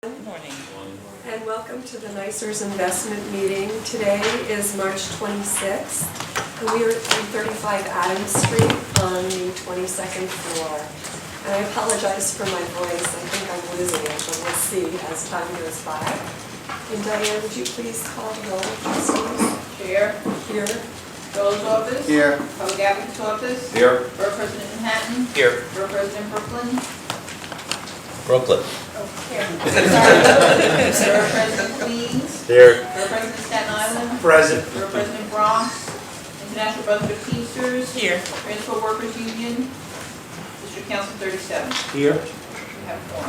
Good morning. And welcome to the NYCERS investment meeting. Today is March 26th, and we are at 335 Adams Street on the 22nd floor. And I apologize for my voice. I think I'm losing it, but we'll see as time goes by. And Diane, would you please call the roll, trustees? Chair. Here. Dole's office. Here. Public Advocate's office. Here. Borough President Manhattan. Here. Borough President Brooklyn. Brooklyn. Oh, here. Sorry. Borough President Queens. Here. Borough President Staten Island. Present. Borough President Bronx. International Brotherhood of Teamsters. Here. Transport Workers Union. District Council 37. Here. We have four.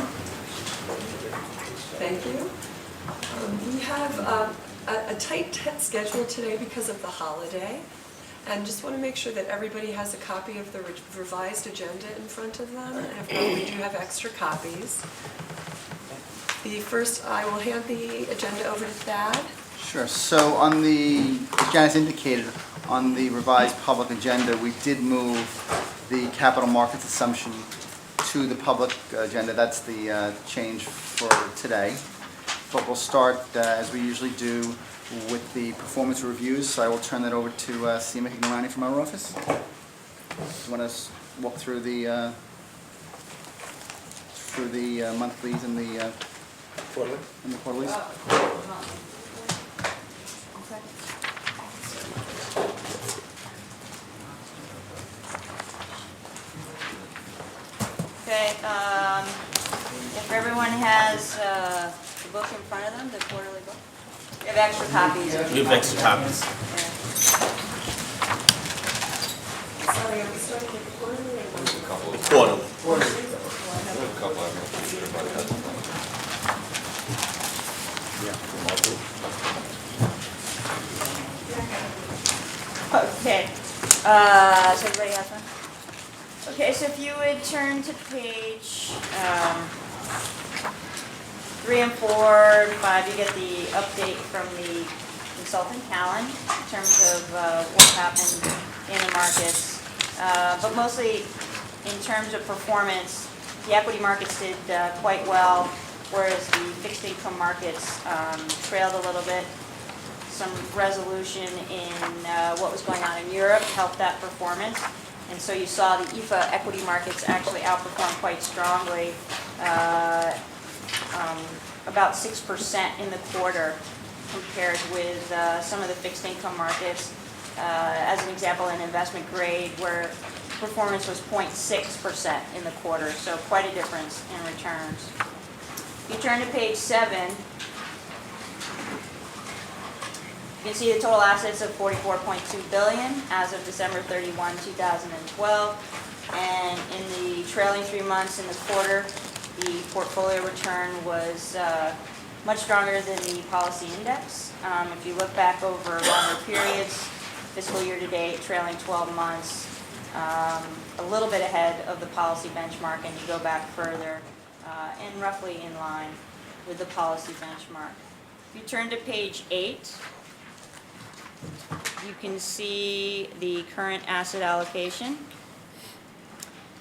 Thank you. We have a tight schedule today because of the holiday. And just want to make sure that everybody has a copy of the revised agenda in front of them. And if not, we do have extra copies. I will hand the agenda over to Thad. Sure. So on the, as Janice indicated, on the revised public agenda, we did move the capital markets assumption to the public agenda. That's the change for today. But we'll start, as we usually do, with the performance reviews. So I will turn that over to Seema Hignorani from our office. You want to walk through the monthlies and the quarterlies? Okay, if everyone has the book in front of them, the quarterly book, you have extra copies. We have extra copies. Sorry, are we starting with the quarterly or Quarterly. Okay, so everybody has one? Okay, so if you would turn to page 3 and 4, 5, you get the update from the consultant Callan in terms of what happened in the markets. But mostly in terms of performance, the equity markets did quite well, whereas the fixed income markets trailed a little bit. Some resolution in what was going on in Europe helped that performance. And so you saw the EFA equity markets actually outperform quite strongly, about 6% in the quarter compared with some of the fixed income markets. As an example, in investment grade, where performance was 0.6% in the quarter, so quite a difference in returns. If you turn to page 7, you can see the total assets of $44.2 billion as of December 31, 2012. And in the trailing 3 months in the quarter, the portfolio return was much stronger than the policy index. If you look back over longer periods, fiscal year to date, trailing 12 months, a little bit ahead of the policy benchmark, and you go back further, and roughly in line with the policy benchmark. If you turn to page 8, you can see the current asset allocation.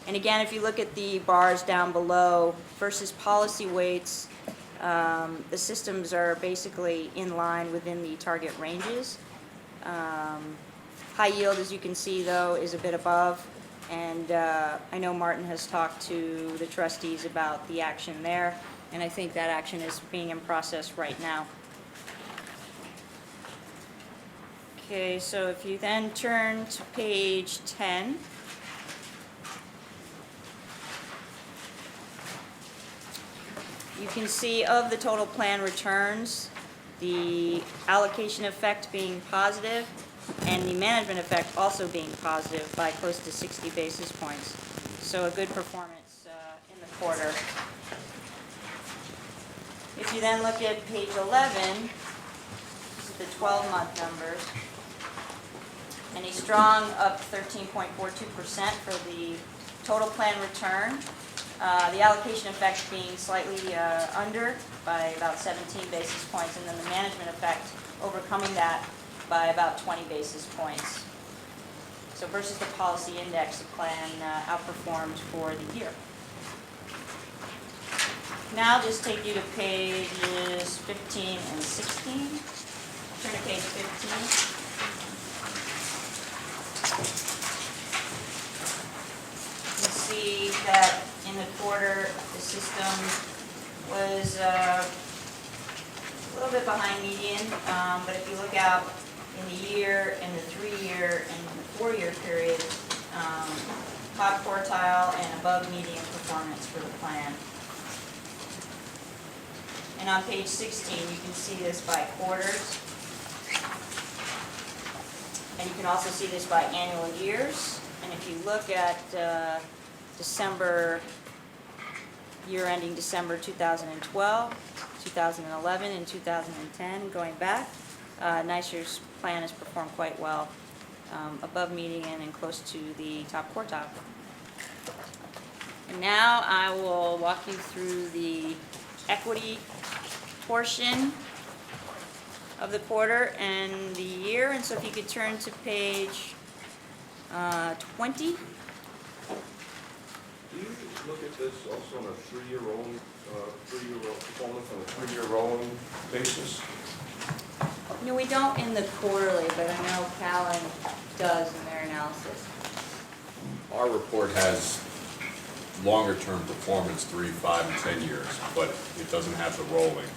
And again, if you look at the bars down below versus policy weights, the systems are basically in line within the target ranges. High yield, as you can see, though, is a bit above. And I know Martin has talked to the trustees about the action there, and I think that action is being in process right now. Okay, so if you then turn to page 10, you can see of the total plan returns, the allocation effect being positive and the management effect also being positive by close to 60 basis points. So a good performance in the quarter. If you then look at page 11, this is the 12-month numbers, and a strong up 13.42% for the total plan return. The allocation effect being slightly under by about 17 basis points, and then the management effect overcoming that by about 20 basis points. So versus the policy index, the plan outperformed for the year. Now I'll just take you to pages 15 and 16. Turn to page 15. You see that in the quarter, the system was a little bit behind median, but if you look out in the year, in the 3-year, and the 4-year period, top quartile and above median performance for the plan. And on page 16, you can see this by quarters. And you can also see this by annual years. And if you look at December, year ending December 2012, 2011, and 2010, going back, NYCERS plan has performed quite well, above median and close to the top quartile. And now I will walk you through the equity portion of the quarter and the year. And so if you could turn to page 20. Do you look at this also on a three-year rolling performance on a three-year rolling basis? No, we don't in the quarterly, but I know Callan does in their analysis. Our report has longer-term performance, 3, 5, and 10 years, but it doesn't have the rolling.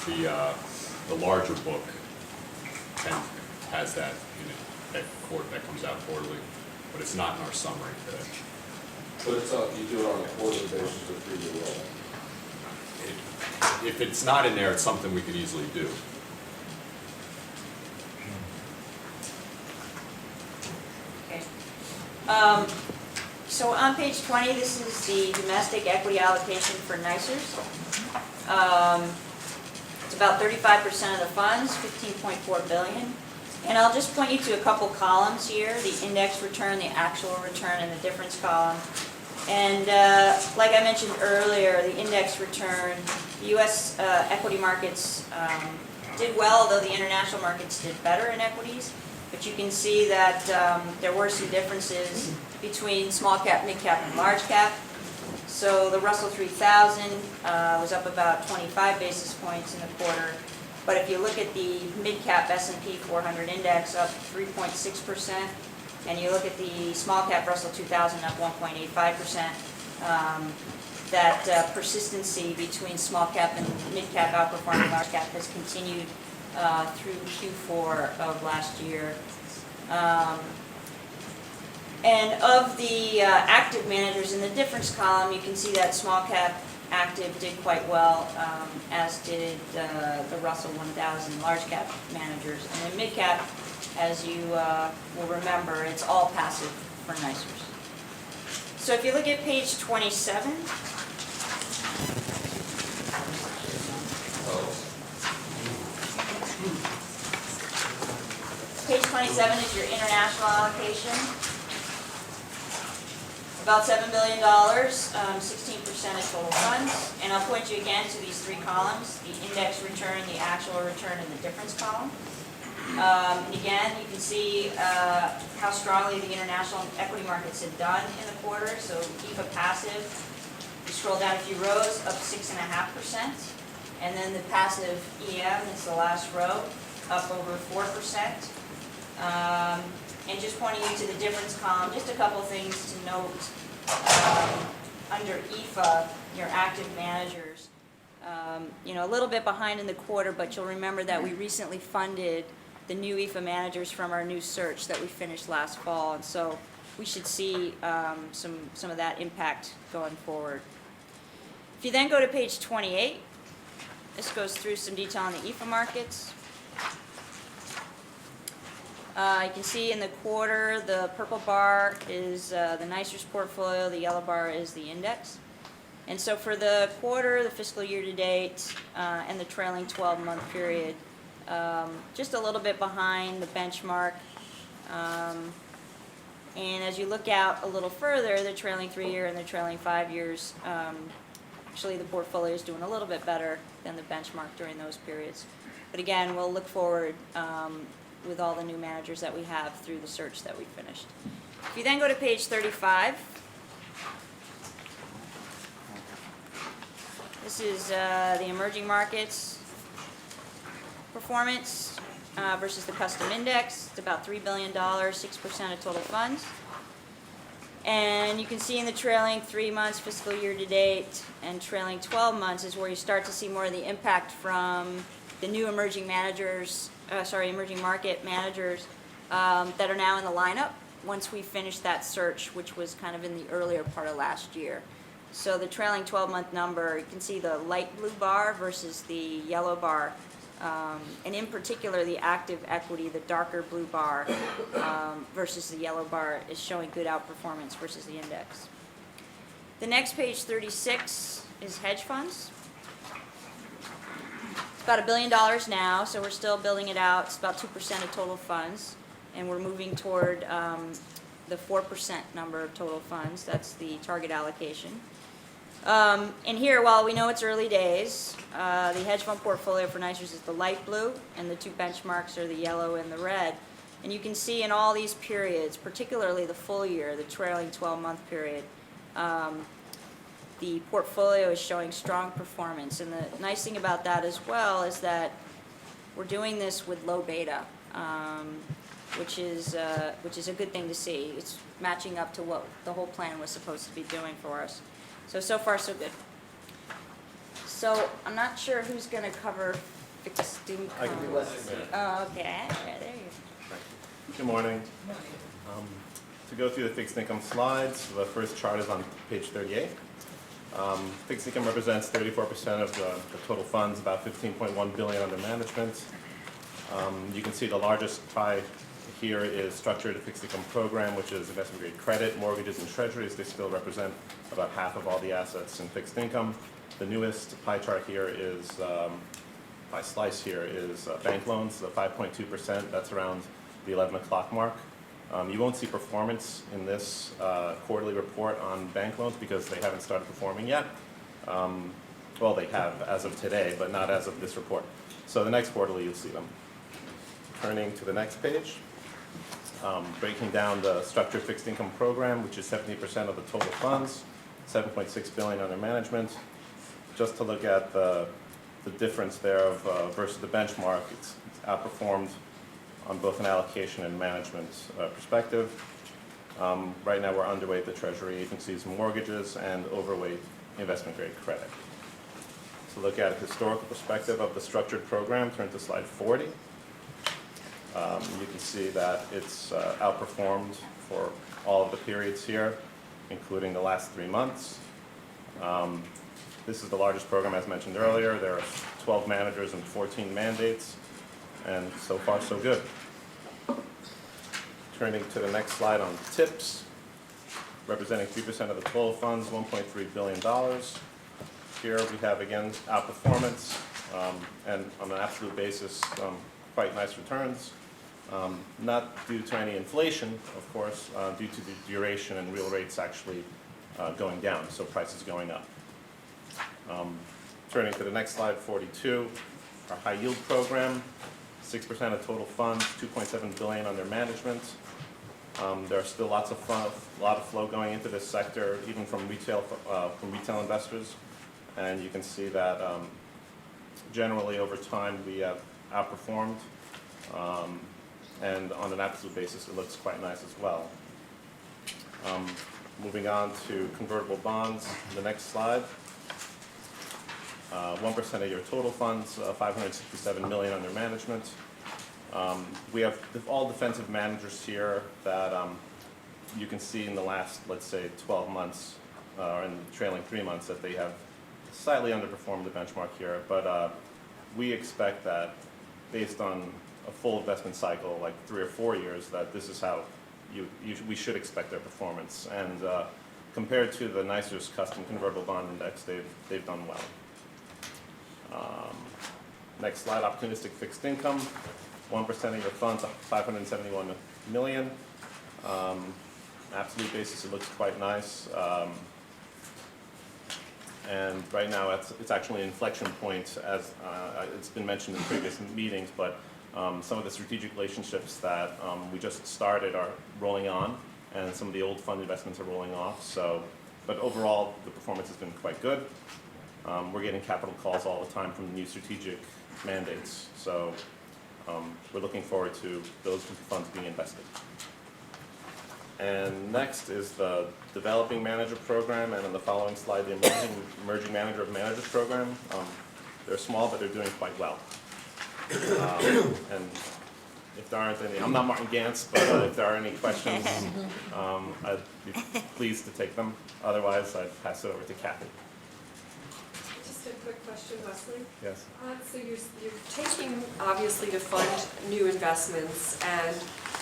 The larger book has that in it, that comes out quarterly, but it's not in our summary today. But it's you do it on a quarterly basis, a three-year rolling. If it's not in there, it's something we could easily do. Okay. So on page 20, this is the domestic equity allocation for NYCERS. It's about 35% of the funds, $15.4 billion. And I'll just point you to a couple columns here, the index return, the actual return, and the difference column. And like I mentioned earlier, the index return, the U.S. Equity markets did well, although the international markets did better in equities. But you can see that there were some differences between small cap, mid cap, and large cap. So the Russell 3000 was up about 25 basis points in the quarter. But if you look at the mid-cap S&P 400 index, up 3.6%, and you look at the small-cap Russell 2000, up 1.85%, that persistency between small-cap and mid-cap outperforming large-cap has continued through Q4 of last year. And of the active managers in the difference column, you can see that small-cap active did quite well, as did the Russell 1000 large cap managers. And then mid cap, as you will remember, it's all passive for NYCERS. So if you look at page 27, page 27 is your international allocation. About $7 billion, 16% of total funds. And I'll point you again to these three columns, the index return, the actual return, and the difference column. And again, you can see how strongly the international equity markets have done in the quarter. So EFA passive, you scroll down a few rows, up 6.5%. And then the passive EM, it's the last row, up over 4%. And just pointing you to the difference column, just a couple things to note. Under EFA, your active managers, a little bit behind in the quarter, but you'll remember that we recently funded the new EFA managers from our new search that we finished last fall, and so we should see some of that impact going forward. If you then go to page 28, this goes through some detail on the EFA markets. You can see in the quarter, the purple bar is the NYCERS portfolio, the yellow bar is the index. And so for the quarter, the fiscal year to date, and the trailing 12-month period, just a little bit behind the benchmark. And as you look out a little further, the trailing 3-year and the trailing 5 years, actually the portfolio is doing a little bit better than the benchmark during those periods. But again, we'll look forward with all the new managers that we have through the search that we finished. If you then go to page 35, This is the emerging markets performance versus the custom index. It's about $3 billion, 6% of total funds. And you can see in the trailing 3 months, fiscal year to date, and trailing 12 months is where you start to see more of the impact from the new emerging market managers that are now in the lineup once we finish that search, which was kind of in the earlier part of last year. So the trailing 12-month number, you can see the light blue bar versus the yellow bar. And in particular, the active equity, the darker blue bar versus the yellow bar is showing good outperformance versus the index. The next page, 36, is hedge funds. It's about $1 billion now, so we're still building it out. It's about 2% of total funds, and we're moving toward the 4% number of total funds. That's the target allocation. And here, while we know it's early days, the hedge fund portfolio for NYCERS is the light blue, and the two benchmarks are the yellow and the red. And you can see in all these periods, particularly the full year, the trailing 12-month period, the portfolio is showing strong performance. And the nice thing about that as well is that we're doing this with low beta, which is a good thing to see. It's matching up to what the whole plan was supposed to be doing for us. So far, so good. So I'm not sure who's going to cover fixed income. I can do that. Oh, okay. There you go. Good morning. To go through the fixed income slides, the first chart is on page 38. Fixed income represents 34% of the total funds, about $15.1 billion under management. You can see the largest pie here is structured fixed income program, which is investment grade credit, mortgages, and treasuries. They still represent about half of all the assets in fixed income. The newest pie chart here is, pie slice here is bank loans, the 5.2%. That's around the 11 o'clock mark. You won't see performance in this quarterly report on bank loans because they haven't started performing yet. Well, they have as of today, but not as of this report. So the next quarterly, you'll see them. Turning to the next page. Breaking down the structured fixed income program, which is 70% of the total funds, $7.6 billion under management. Just to look at the difference there of, versus the benchmark, it's outperformed on both an allocation and management perspective. Right now we're underweight the treasury agencies, mortgages, and overweight investment grade credit. To look at a historical perspective of the structured program, turn to slide 40. You can see that it's outperformed for all of the periods here, including the last 3 months. This is the largest program, as mentioned earlier. There are 12 managers and 14 mandates, and so far so good. Turning to the next slide on tips, representing 3% of the total funds, $1.3 billion. Here we have, again, outperformance, and on an absolute basis, quite nice returns. Not due to any inflation, of course, due to the duration and real rates actually going down, so prices going up. Turning to the next slide, 42, our high yield program, 6% of total funds, $2.7 billion under management. There are still a lot of flow going into this sector, even from retail investors, and you can see that generally over time we have outperformed. And on an absolute basis, it looks quite nice as well. Moving on to convertible bonds, the next slide. 1% of your total funds, $567 million under management. We have all defensive managers here that you can see in the last, let's say, 12 months, or in the trailing 3 months, that they have slightly underperformed the benchmark here. But we expect that based on a full investment cycle, like 3 or 4 years, that this is how we should expect their performance. And compared to the NYCERS custom convertible bond index, they've done well. Next slide, opportunistic fixed income. 1% of your funds, $571 million. Absolute basis, it looks quite nice. And right now, it's actually an inflection point, as it's been mentioned in previous meetings, but some of the strategic relationships that we just started are rolling on, and some of the old fund investments are rolling off. So, but overall, the performance has been quite good. We're getting capital calls all the time from the new strategic mandates. So we're looking forward to those funds being invested. And next is the Developing Manager Program, and on the following slide, the Emerging Manager of Managers Program. They're small, but they're doing quite well. And if there aren't any, I'm not Martin Gantz, but if there are any questions, I'd be pleased to take them. Otherwise, I'd pass it over to Kathy. Just a quick question, Wesley. Yes. So you're taking, obviously, to fund new investments, and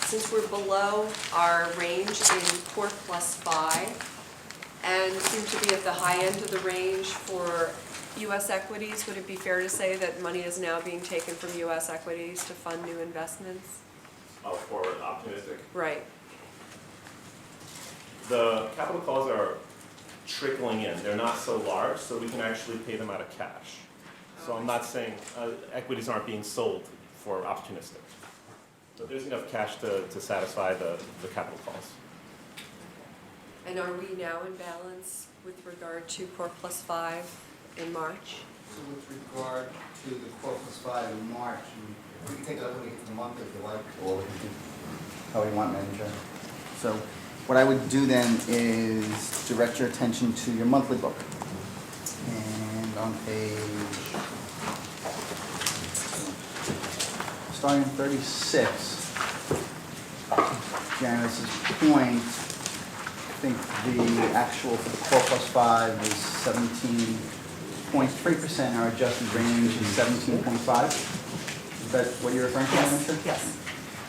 since we're below our range in Core Plus 5, and seem to be at the high end of the range for U.S. equities, would it be fair to say that money is now being taken from U.S. equities to fund new investments? Oh, for optimistic. Right. The capital calls are trickling in. They're not so large, so we can actually pay them out of cash. So I'm not saying equities aren't being sold for opportunistic. But there's enough cash to satisfy the capital calls. And are we now in balance with regard to Core Plus 5 in March? So with regard to the Core Plus 5 in March, we can take a look at the month if you like, or we can do how we want, Manager. So what I would do then is direct your attention to your monthly book. And on page, starting at 36, Janice's point, I think the actual for the Core Plus 5 is 17.3%, our adjusted range is 17.5. Is that what you're referring to, Manager? Yes.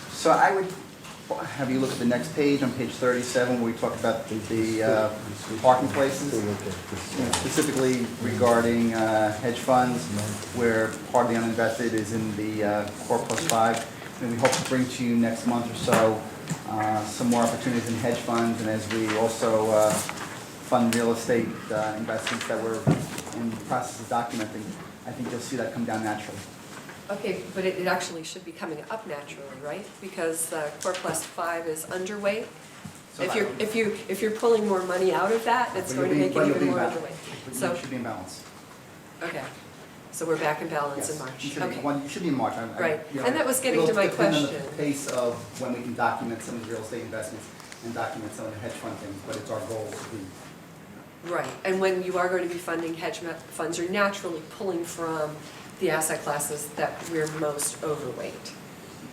So I would have you look at the next page, on page 37, where we talk about the parking places, specifically regarding hedge funds, where part of the uninvested is in the Core Plus 5. And we hope to bring to you next month or so some more opportunities in hedge funds, and as we also fund real estate investments that we're in the process of documenting, I think you'll see that come down naturally. Okay, but it actually should be coming up naturally, right? Because Core Plus 5 is underweight. So If you're pulling more money out of that, it's going to make it even more underweight. But So, you should be in balance. okay, so we're back in balance in Yes, March. you should be- Okay. You should be in March. Right. And that was getting to my It'll depend on question. the pace of when we can document some of the real estate investments and document some of the hedge fund things, but it's our goal to be. Right, and when you are going to be funding hedge funds, you're naturally pulling from the asset classes that we're most overweight.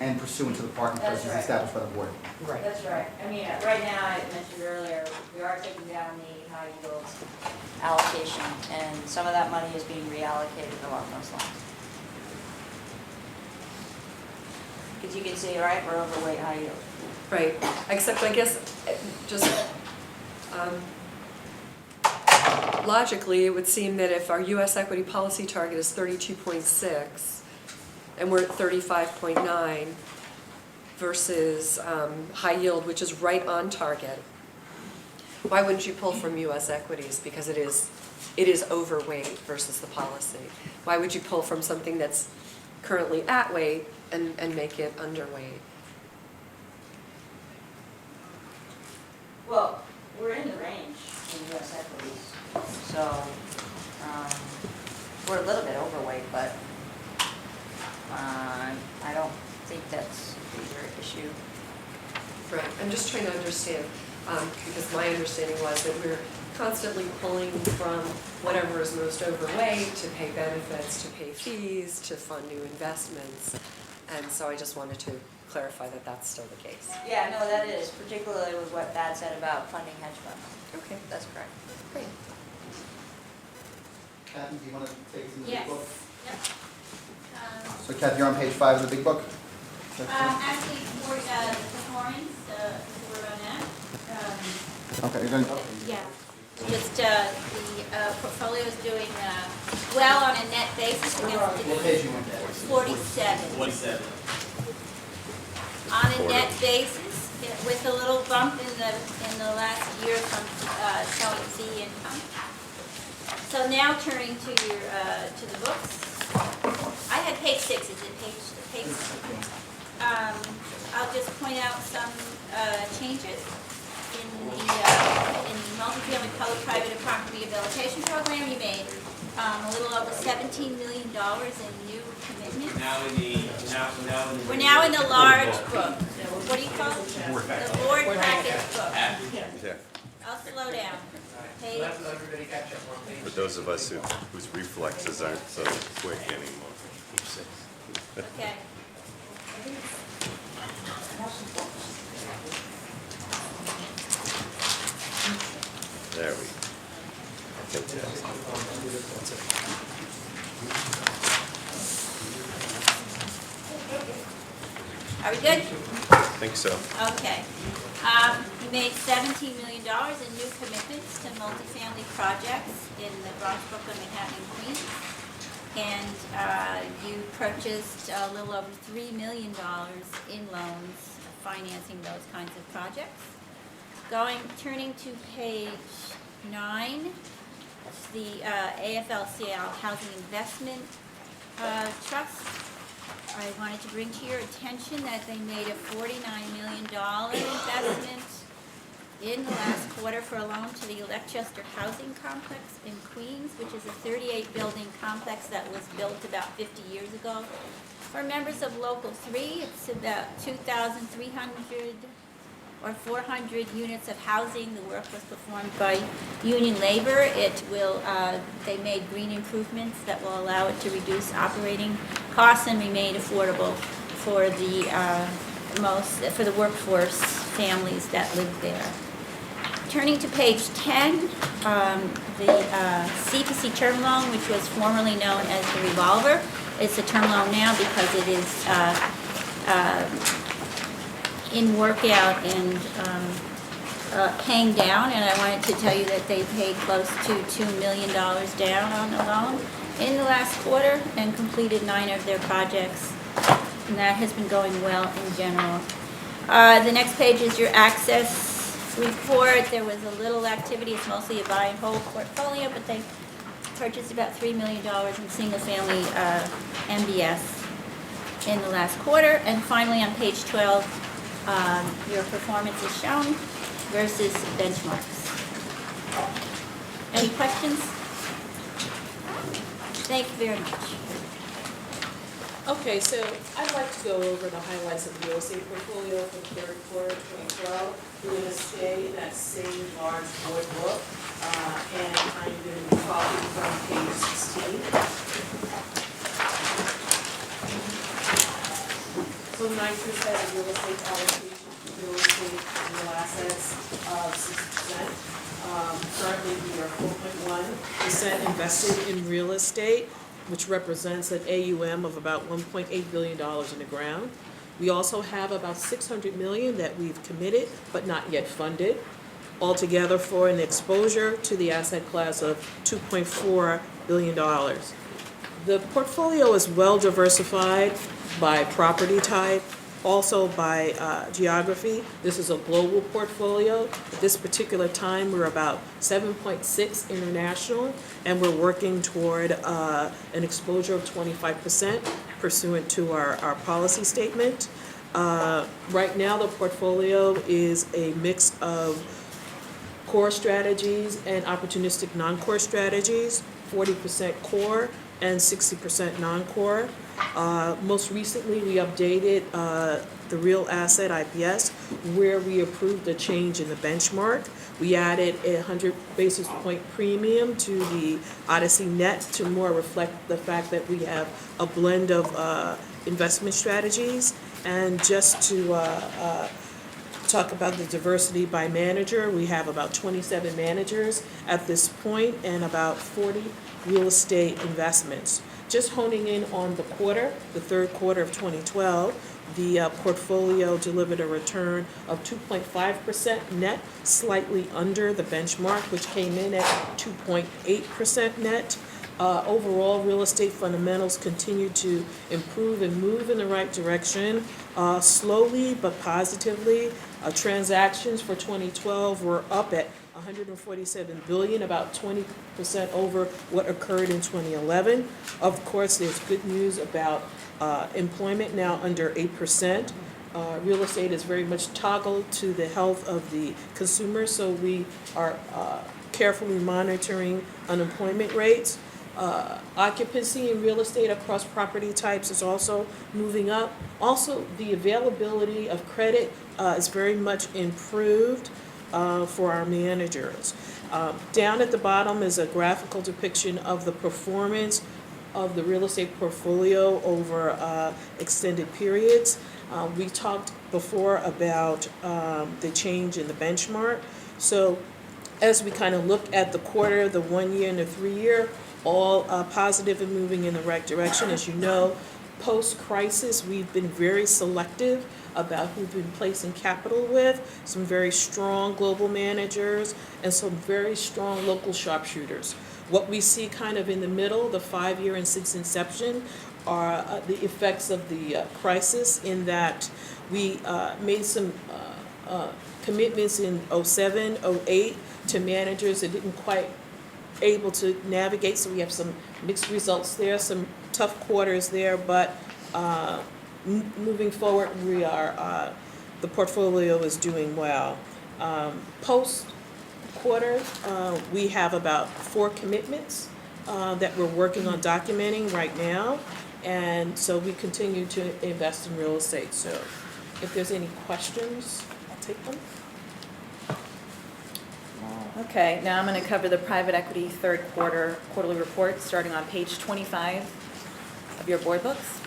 And pursuant to the parking That's places right. established by the board. Right. That's right. I mean, right now, I mentioned earlier, we are taking down the high yield allocation, and some of that money is being reallocated along those lines. Because you can see, right, we're overweight high yield. Right, except I guess, just logically, it would seem that if our US equity policy target is 32.6, and we're at 35.9 versus high yield, which is right on target, why wouldn't you pull from US equities? Because it is overweight versus the policy. Why would you pull from something that's currently at weight and make it underweight? Well, we're in the range in US equities, so we're a little bit overweight, but I don't think that's a major issue. Right, I'm just trying to understand, because my understanding was that we're constantly pulling from whatever is most overweight to pay benefits, to pay fees, to fund new investments. And so I just wanted to clarify that that's still the case. Yeah, no, that is, particularly with what Thad said about funding hedge funds. Okay, That's correct. great. Kathy, do you want to take some of the Yes. big book? Yep. So Kathy, you're on page 5 of the big book? Actually, for the performance, we're on that. Okay, you're going, Yeah. Just the portfolio is doing well on a net basis what against page you went to? 47. On a net basis, with a little bump in the last year from showing fee income. So now turning to your to the books. I had page 6. Is it page 6? I'll just point out some changes in the multifamily public-private apartment rehabilitation program. You made a little over $17 million in new commitments. Now in the. We're now in the large book. What do you call it? The board package book. Yeah. I'll slow down. Page, For those of us whose reflexes aren't so quick anymore. okay. There we go. Fantastic. Are we good? I think so. Okay. We made $17 million in new commitments to multifamily projects in the Bronx, Brooklyn, Manhattan, and Queens. And you purchased a little over $3 million in loans financing those kinds of projects. Turning to page 9, the AFL-CIO Housing Investment Trust. I wanted to bring to your attention that they made a $49 million investment in the last quarter for a loan to the Electchester Housing Complex in Queens, which is a 38-building complex that was built about 50 years ago. For members of Local 3, it's about 2,300 or 400 units of housing. The work was performed by union labor. They made green improvements that will allow it to reduce operating costs and remain affordable for the workforce families that live there. Turning to page 10, the CPC term loan, which was formerly known as the revolver, it's a term loan now because it is in workout and paying down, and I wanted to tell you that they paid close to $2 million down on the loan in the last quarter and completed 9 of their projects, and that has been going well in general. The next page is your access report. There was a little activity. It's mostly a buy and hold portfolio, but they purchased about $3 million in single-family MBS in the last quarter. And finally, on page 12, your performance is shown versus benchmarks. Any questions? Thank you very much. Okay, so I'd like to go over the highlights of the real estate portfolio for the third quarter of 2012. We're going to stay in that same large board book, and I'm going to be following from page 16. So 9% of real estate allocation to real estate real assets of 6%. Currently, we are 4.1% invested in real estate, which represents an AUM of about $1.8 billion in the ground. We also have about $600 million that we've committed but not yet funded, altogether for an exposure to the asset class of $2.4 billion. The portfolio is well diversified by property type, also by geography. This is a global portfolio. At this particular time, we're about 7.6 international, and we're working toward an exposure of 25% pursuant to our policy statement. Right now, the portfolio is a mix of core strategies and opportunistic non-core strategies, 40% core and 60% non-core. Most recently, we updated the real asset IPS, where we approved a change in the benchmark. We added a 100 basis point premium to the Odyssey net to more reflect the fact that we have a blend of investment strategies. And just to talk about the diversity by manager, we have about 27 managers at this point and about 40 real estate investments. Just honing in on the quarter, the third quarter of 2012, the portfolio delivered a return of 2.5% net, slightly under the benchmark, which came in at 2.8% net. Overall, real estate fundamentals continue to improve and move in the right direction, slowly but positively. Transactions for 2012 were up at $147 billion, about 20% over what occurred in 2011. Of course, there's good news about employment now under 8%. Real estate is very much toggled to the health of the consumer, so we are carefully monitoring unemployment rates. Occupancy in real estate across property types is also moving up. Also, the availability of credit is very much improved for our managers. Down at the bottom is a graphical depiction of the performance of the real estate portfolio over extended periods. We talked before about the change in the benchmark. So as we kind of look at the quarter, the 1 year and the 3 year, all positive and moving in the right direction. As you know, post-crisis, we've been very selective about who we've been placing capital with, some very strong global managers and some very strong local sharpshooters. What we see kind of in the middle, the 5 year and since inception, are the effects of the crisis, in that we made some commitments in 07, 08 to managers that didn't quite able to navigate, so we have some mixed results there, some tough quarters there, but moving forward, we are, the portfolio is doing well. Post-quarter, we have about 4 commitments that we're working on documenting right now, and so we continue to invest in real estate. So if there's any questions, I'll take them. Okay, now I'm going to cover the private equity third quarter quarterly report, starting on page 25 of your board books.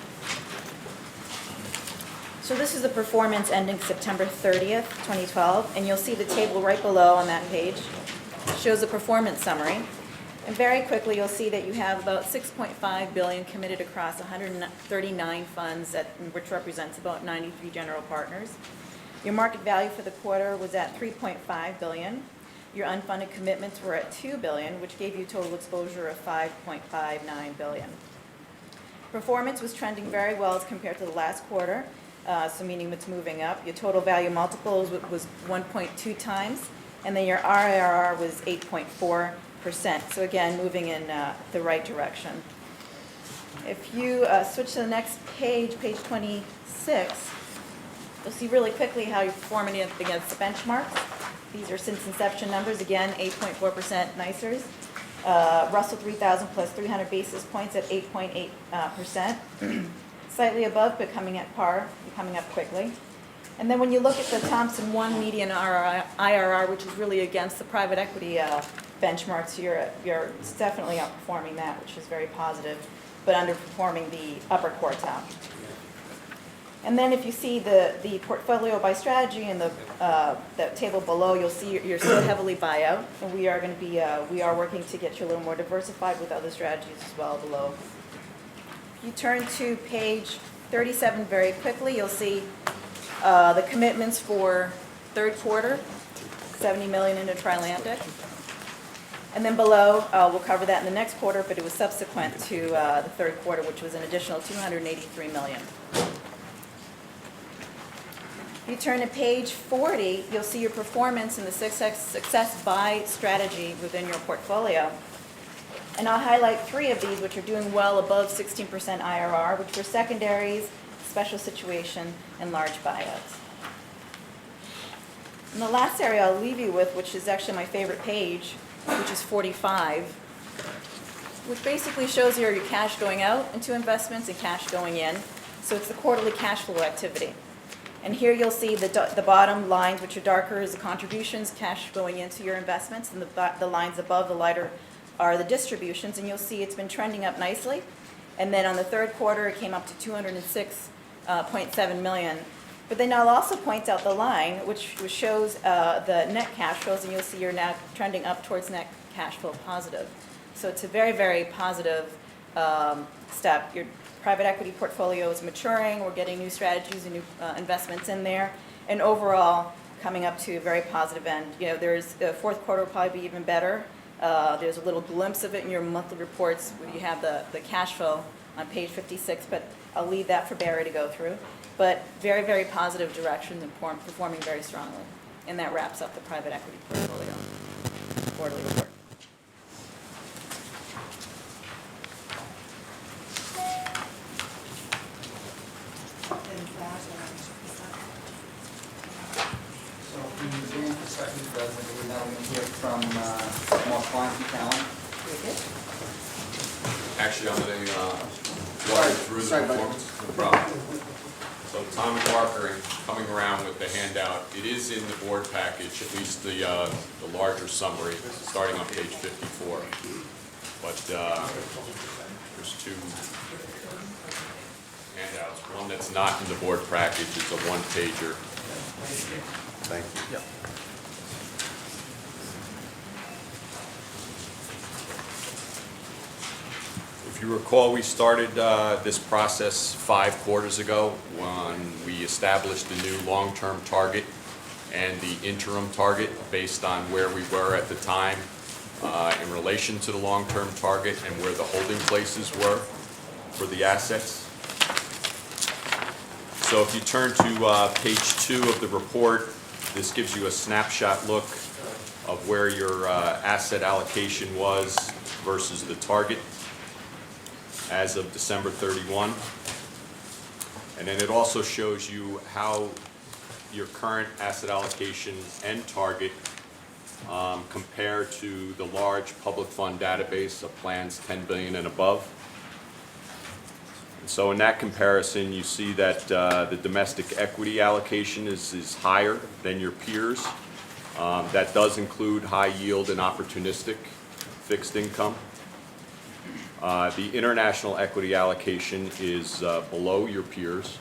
So this is the performance ending September 30th, 2012, and you'll see the table right below on that page. It shows a performance summary. And very quickly, you'll see that you have about $6.5 billion committed across 139 funds, which represents about 93 general partners. Your market value for the quarter was at $3.5 billion. Your unfunded commitments were at $2 billion, which gave you total exposure of $5.59 billion. Performance was trending very well as compared to the last quarter, so meaning it's moving up. Your total value multiples was 1.2 times, and then your IRR was 8.4%. So again, moving in the right direction. If you switch to the next page, page 26, you'll see really quickly how you're performing against the benchmarks. These are since inception numbers, again, 8.4% NYCERS. Russell 3000 plus 300 basis points at 8.8%. Slightly above, but coming at par, coming up quickly. And then when you look at the Thompson 1 median IRR, which is really against the private equity benchmarks, you're definitely outperforming that, which is very positive, but underperforming the upper quartile. And then if you see the portfolio by strategy in the table below, you'll see you're still heavily buyout, and we are going to be we are working to get you a little more diversified with other strategies as well below. If you turn to page 37 very quickly, you'll see the commitments for third quarter, $70 million into Trilantic. And then below, we'll cover that in the next quarter, but it was subsequent to the third quarter, which was an additional $283 million. If you turn to page 40, you'll see your performance in the success by strategy within your portfolio. And I'll highlight 3 of these, which are doing well above 16% IRR, which were secondaries, special situation, and large buyouts. And the last area I'll leave you with, which is actually my favorite page, which is 45, which basically shows you your cash going out into investments and cash going in. So it's the quarterly cash flow activity. And here you'll see the bottom lines, which are darker, is the contributions, cash going into your investments, and the lines above, the lighter, are the distributions. And you'll see it's been trending up nicely. And then on the third quarter, it came up to $206.7 million. But then I'll also point out the line, which shows the net cash flows, and you'll see you're now trending up towards net cash flow positive. So it's a very, very positive step. Your private equity portfolio is maturing. We're getting new strategies and new investments in there. And overall, coming up to a very positive end. You know, there's the fourth quarter will probably be even better. There's a little glimpse of it in your monthly reports where you have the cash flow on page 56, but I'll leave that for Barry to go through. But very, very positive directions and performing very strongly. And that wraps up the private equity portfolio quarterly report. So if we begin for second, I believe now we're going to hear from Mark Klein from Talent. Very good. Actually, I'm going to walk you through the performance. No problem. So Tom and Parker coming around with the handout. It is in the board package, at least the larger summary, starting on page 54. But there's two handouts. One that's not in the board package, it's a one-pager. Thank you. If you recall, we started this process 5 quarters ago when we established the new long-term target and the interim target based on where we were at the time in relation to the long-term target and where the holding places were for the assets. So if you turn to page 2 of the report, this gives you a snapshot look of where your asset allocation was versus the target as of December 31. And then it also shows you how your current asset allocation and target compare to the large public fund database of plans 10 billion and above. And so in that comparison, you see that the domestic equity allocation is higher than your peers. That does include high yield and opportunistic fixed income. The international equity allocation is below your peers.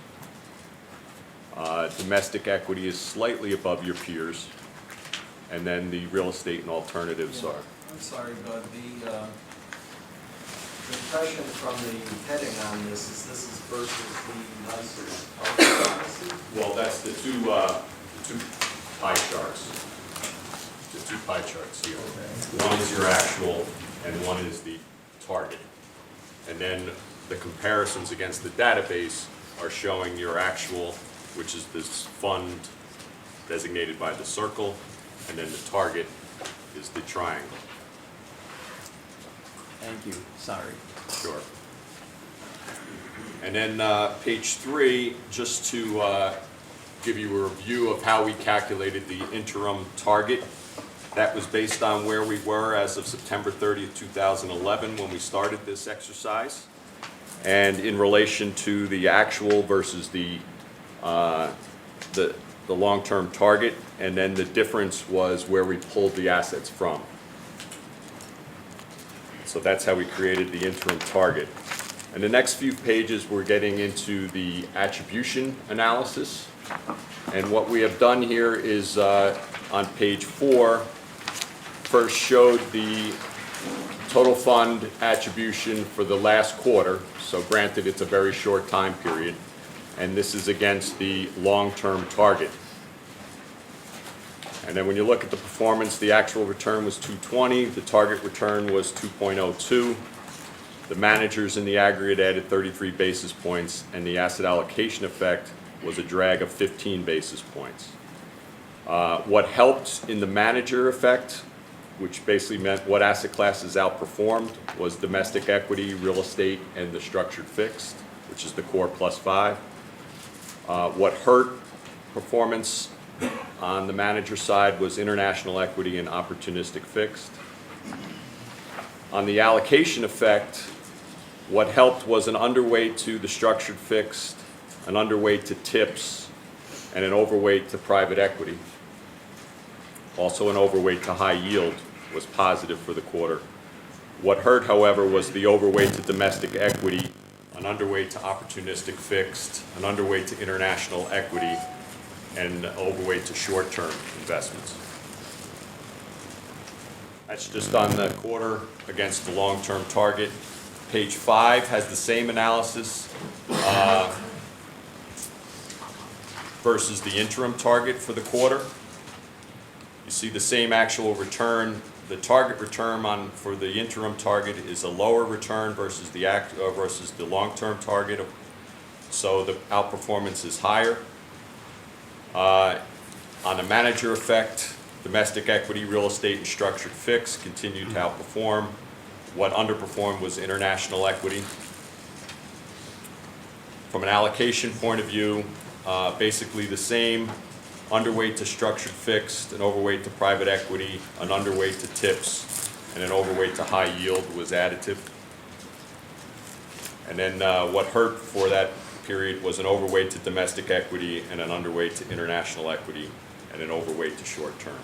Domestic equity is slightly above your peers. And then the real estate and alternatives are. I'm sorry, Bud, the impression from the heading on this is versus the NYCERS policy? Well, that's the two pie charts. The 2 pie charts here. One is your actual and one is the target. And then the comparisons against the database are showing your actual, which is this fund designated by the circle, and then the target is the triangle. Thank you, sorry. Sure. And then page 3, just to give you a review of how we calculated the interim target. That was based on where we were as of September 30th, 2011, when we started this exercise, and in relation to the actual versus the long-term target, and then the difference was where we pulled the assets from. So that's how we created the interim target. And the next few pages, we're getting into the attribution analysis. And what we have done here is on page 4, first showed the total fund attribution for the last quarter. So granted, it's a very short time period. And this is against the long-term target. And then when you look at the performance, the actual return was 220, the target return was 2.02. The managers in the aggregate added 33 basis points, and the asset allocation effect was a drag of 15 basis points. What helped in the manager effect, which basically meant what asset classes outperformed, was domestic equity, real estate, and the structured fixed, which is the core +5. What hurt performance on the manager side was international equity and opportunistic fixed. On the allocation effect, what helped was an underweight to the structured fixed, an underweight to tips, and an overweight to private equity. Also an overweight to high yield was positive for the quarter. What hurt, however, was the overweight to domestic equity, an underweight to opportunistic fixed, an underweight to international equity, and overweight to short-term investments. That's just on the quarter against the long-term target. Page 5 has the same analysis versus the interim target for the quarter. You see the same actual return. The target return for the interim target is a lower return versus the long-term target, so the outperformance is higher. On the manager effect, domestic equity, real estate, and structured fixed continued to outperform. What underperformed was international equity. From an allocation point of view, basically the same. Underweight to structured fixed, an overweight to private equity, an underweight to tips, and an overweight to high yield was additive. And then what hurt for that period was an overweight to domestic equity and an underweight to international equity and an overweight to short term.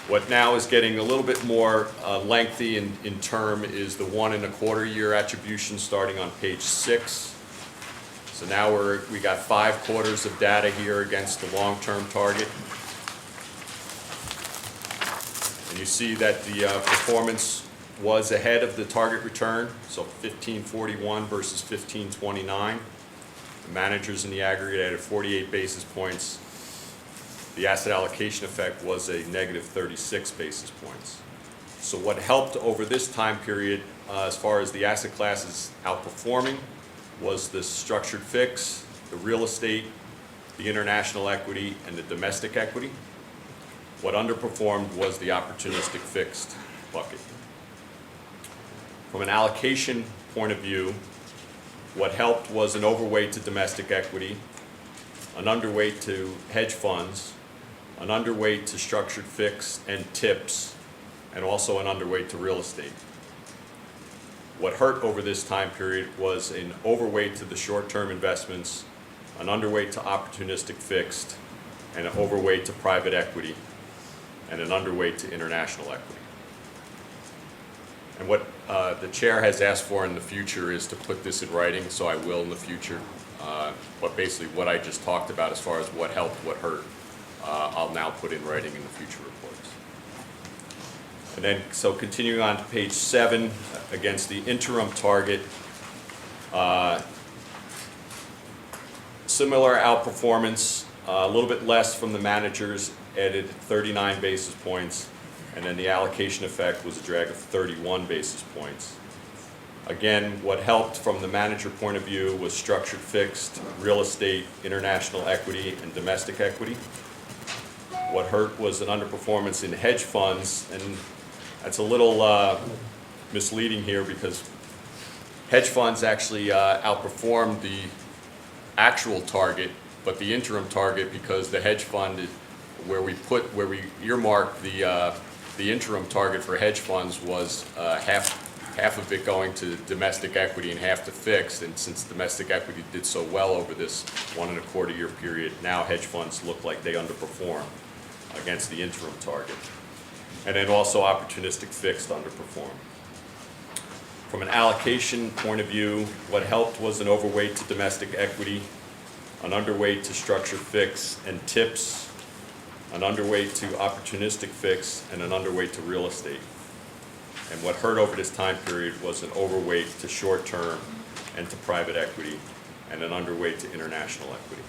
What now is getting a little bit more lengthy in term is the 1 1/4 year attribution starting on page 6. So now we got 5 quarters of data here against the long-term target. And you see that the performance was ahead of the target return, so 1541 versus 1529. The managers in the aggregate added 48 basis points. The asset allocation effect was a negative 36 basis points. So what helped over this time period, as far as the asset classes outperforming, was the structured fix, the real estate, the international equity, and the domestic equity. What underperformed was the opportunistic fixed bucket. From an allocation point of view, what helped was an overweight to domestic equity, an underweight to hedge funds, an underweight to structured fix and tips, and also an underweight to real estate. What hurt over this time period was an overweight to the short-term investments, an underweight to opportunistic fixed, and an overweight to private equity, and an underweight to international equity. And what the chair has asked for in the future is to put this in writing, so I will in the future. But basically what I just talked about as far as what helped, what hurt, I'll now put in writing in the future reports. And then, so continuing on to page 7, against the interim target, similar outperformance, a little bit less from the managers, added 39 basis points, and then the allocation effect was a drag of 31 basis points. Again, what helped from the manager point of view was structured fixed, real estate, international equity, and domestic equity. What hurt was an underperformance in hedge funds, and that's a little misleading here because hedge funds actually outperformed the actual target, but the interim target, because the hedge fund, where we earmarked the interim target for hedge funds was half of it going to domestic equity and half to fixed, and since domestic equity did so well over this 1 1/4 year period, now hedge funds look like they underperform against the interim target. And then also opportunistic fixed underperformed. From an allocation point of view, what helped was an overweight to domestic equity, an underweight to structured fix and tips, an underweight to opportunistic fix, and an underweight to real estate. And what hurt over this time period was an overweight to short term and to private equity, and an underweight to international equity.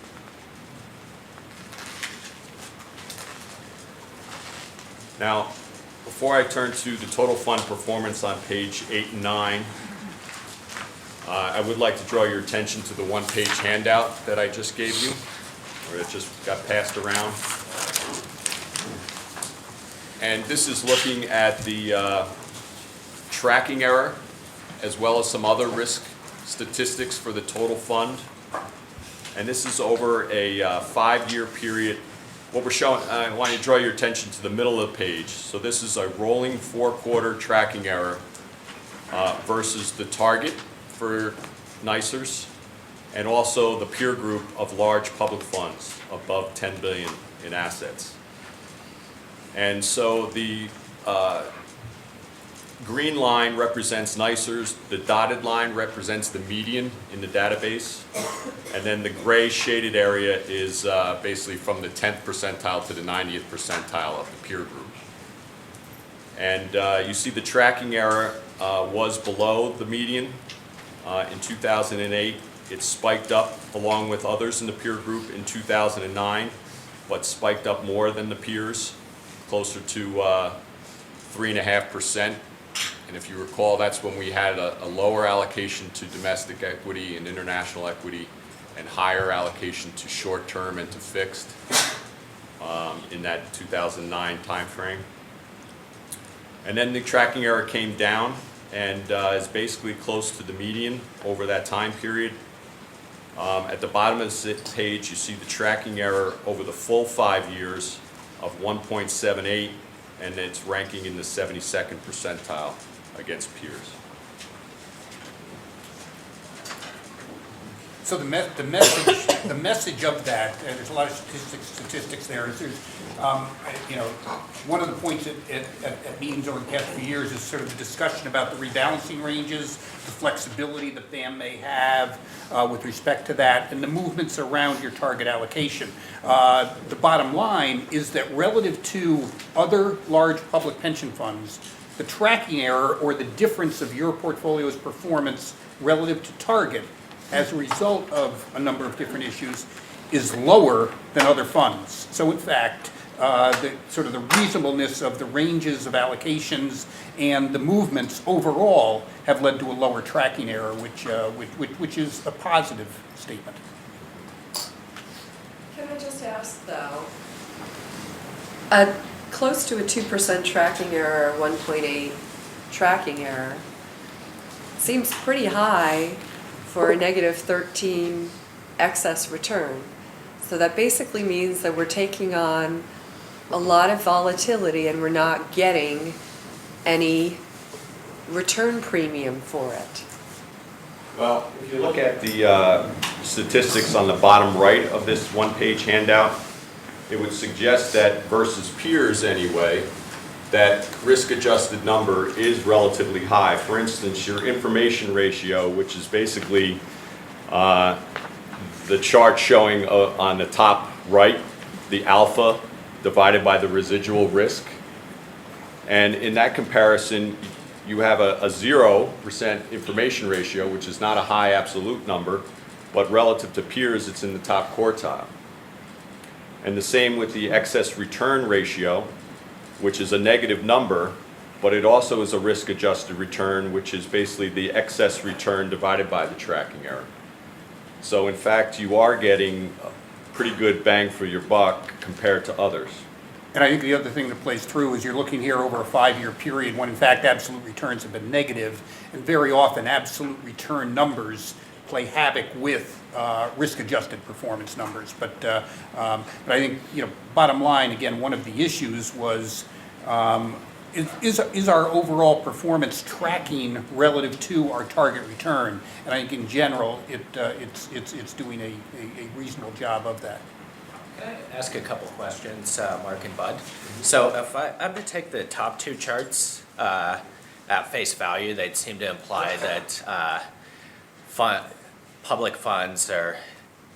Now, before I turn to the total fund performance on page 8 and 9, I would like to draw your attention to the one-page handout that I just gave you, or it just got passed around. And this is looking at the tracking error, as well as some other risk statistics for the total fund. And this is over a 5-year period. What we're showing, I want you to draw your attention to the middle of the page. So this is a rolling 4-quarter tracking error versus the target for NYCERS, and also the peer group of large public funds above 10 billion in assets. And so the green line represents NYCERS, the dotted line represents the median in the database, and then the gray shaded area is basically from the 10th percentile to the 90th percentile of the peer group. And you see the tracking error was below the median in 2008. It spiked up along with others in the peer group in 2009, but spiked up more than the peers, closer to 3.5%. And if you recall, that's when we had a lower allocation to domestic equity and international equity, and higher allocation to short-term and to fixed in that 2009 timeframe. And then the tracking error came down and is basically close to the median over that time period. At the bottom of the page, you see the tracking error over the full 5 years of 1.78, and it's ranking in the 72nd percentile against peers. So the message of that, and there's a lot of statistics there, is there's, you know, one of the points at meetings over the past few years is sort of the discussion about the rebalancing ranges, the flexibility that BAM may have with respect to that, and the movements around your target allocation. The bottom line is that relative to other large public pension funds, the tracking error or the difference of your portfolio's performance relative to target as a result of a number of different issues is lower than other funds. So in fact, the sort of the reasonableness of the ranges of allocations and the movements overall have led to a lower tracking error, which is a positive statement. Can I just ask though, close to a 2% tracking error, 1.8 tracking error, seems pretty high for a negative 13 excess return. So that basically means that we're taking on a lot of volatility and we're not getting any return premium for it. Well, if you look at the statistics on the bottom right of this one-page handout, it would suggest that versus peers anyway, that risk-adjusted number is relatively high. For instance, your information ratio, which is basically the chart showing on the top right, the alpha divided by the residual risk. And in that comparison, you have a 0% information ratio, which is not a high absolute number, but relative to peers, it's in the top quartile. And the same with the excess return ratio, which is a negative number, but it also is a risk-adjusted return, which is basically the excess return divided by the tracking error. So in fact, you are getting a pretty good bang for your buck compared to others. And I think the other thing that plays through is you're looking here over a 5-year period when in fact absolute returns have been negative, and very often absolute return numbers play havoc with risk-adjusted performance numbers. But I think, you know, bottom line, again, one of the issues was is our overall performance tracking relative to our target return? And I think in general, it's doing a reasonable job of that. Can I ask a couple questions, Mark and Bud? So if I'm to take the top two charts at face value, they'd seem to imply that public funds or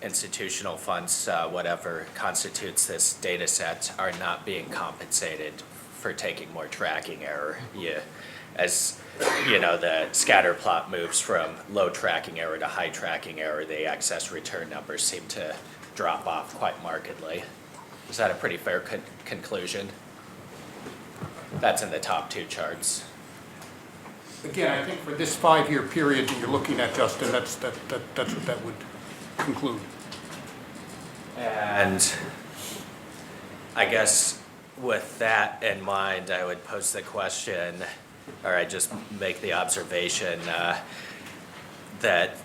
institutional funds, whatever constitutes this data set, are not being compensated for taking more tracking error. As you know, the scatter plot moves from low tracking error to high tracking error, the excess return numbers seem to drop off quite markedly. Is that a pretty fair conclusion? That's in the top two charts. Again, I think for this 5-year period that you're looking at, Justin, that's what that would conclude. And I guess with that in mind, I would pose the question, or I just make the observation that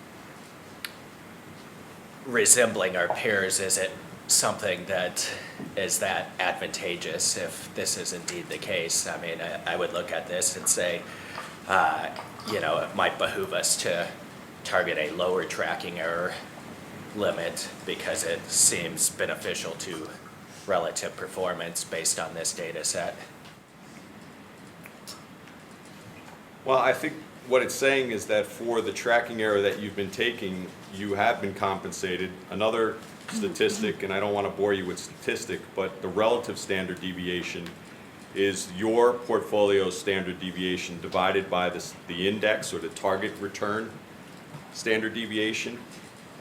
resembling our peers isn't something that is that advantageous if this is indeed the case. I mean, I would look at this and say, you know, it might behoove us to target a lower tracking error limit because it seems beneficial to relative performance based on this data set. Well, I think what it's saying is that for the tracking error that you've been taking, you have been compensated. Another statistic, and I don't want to bore you with statistic, but the relative standard deviation is your portfolio's standard deviation divided by the index or the target return standard deviation,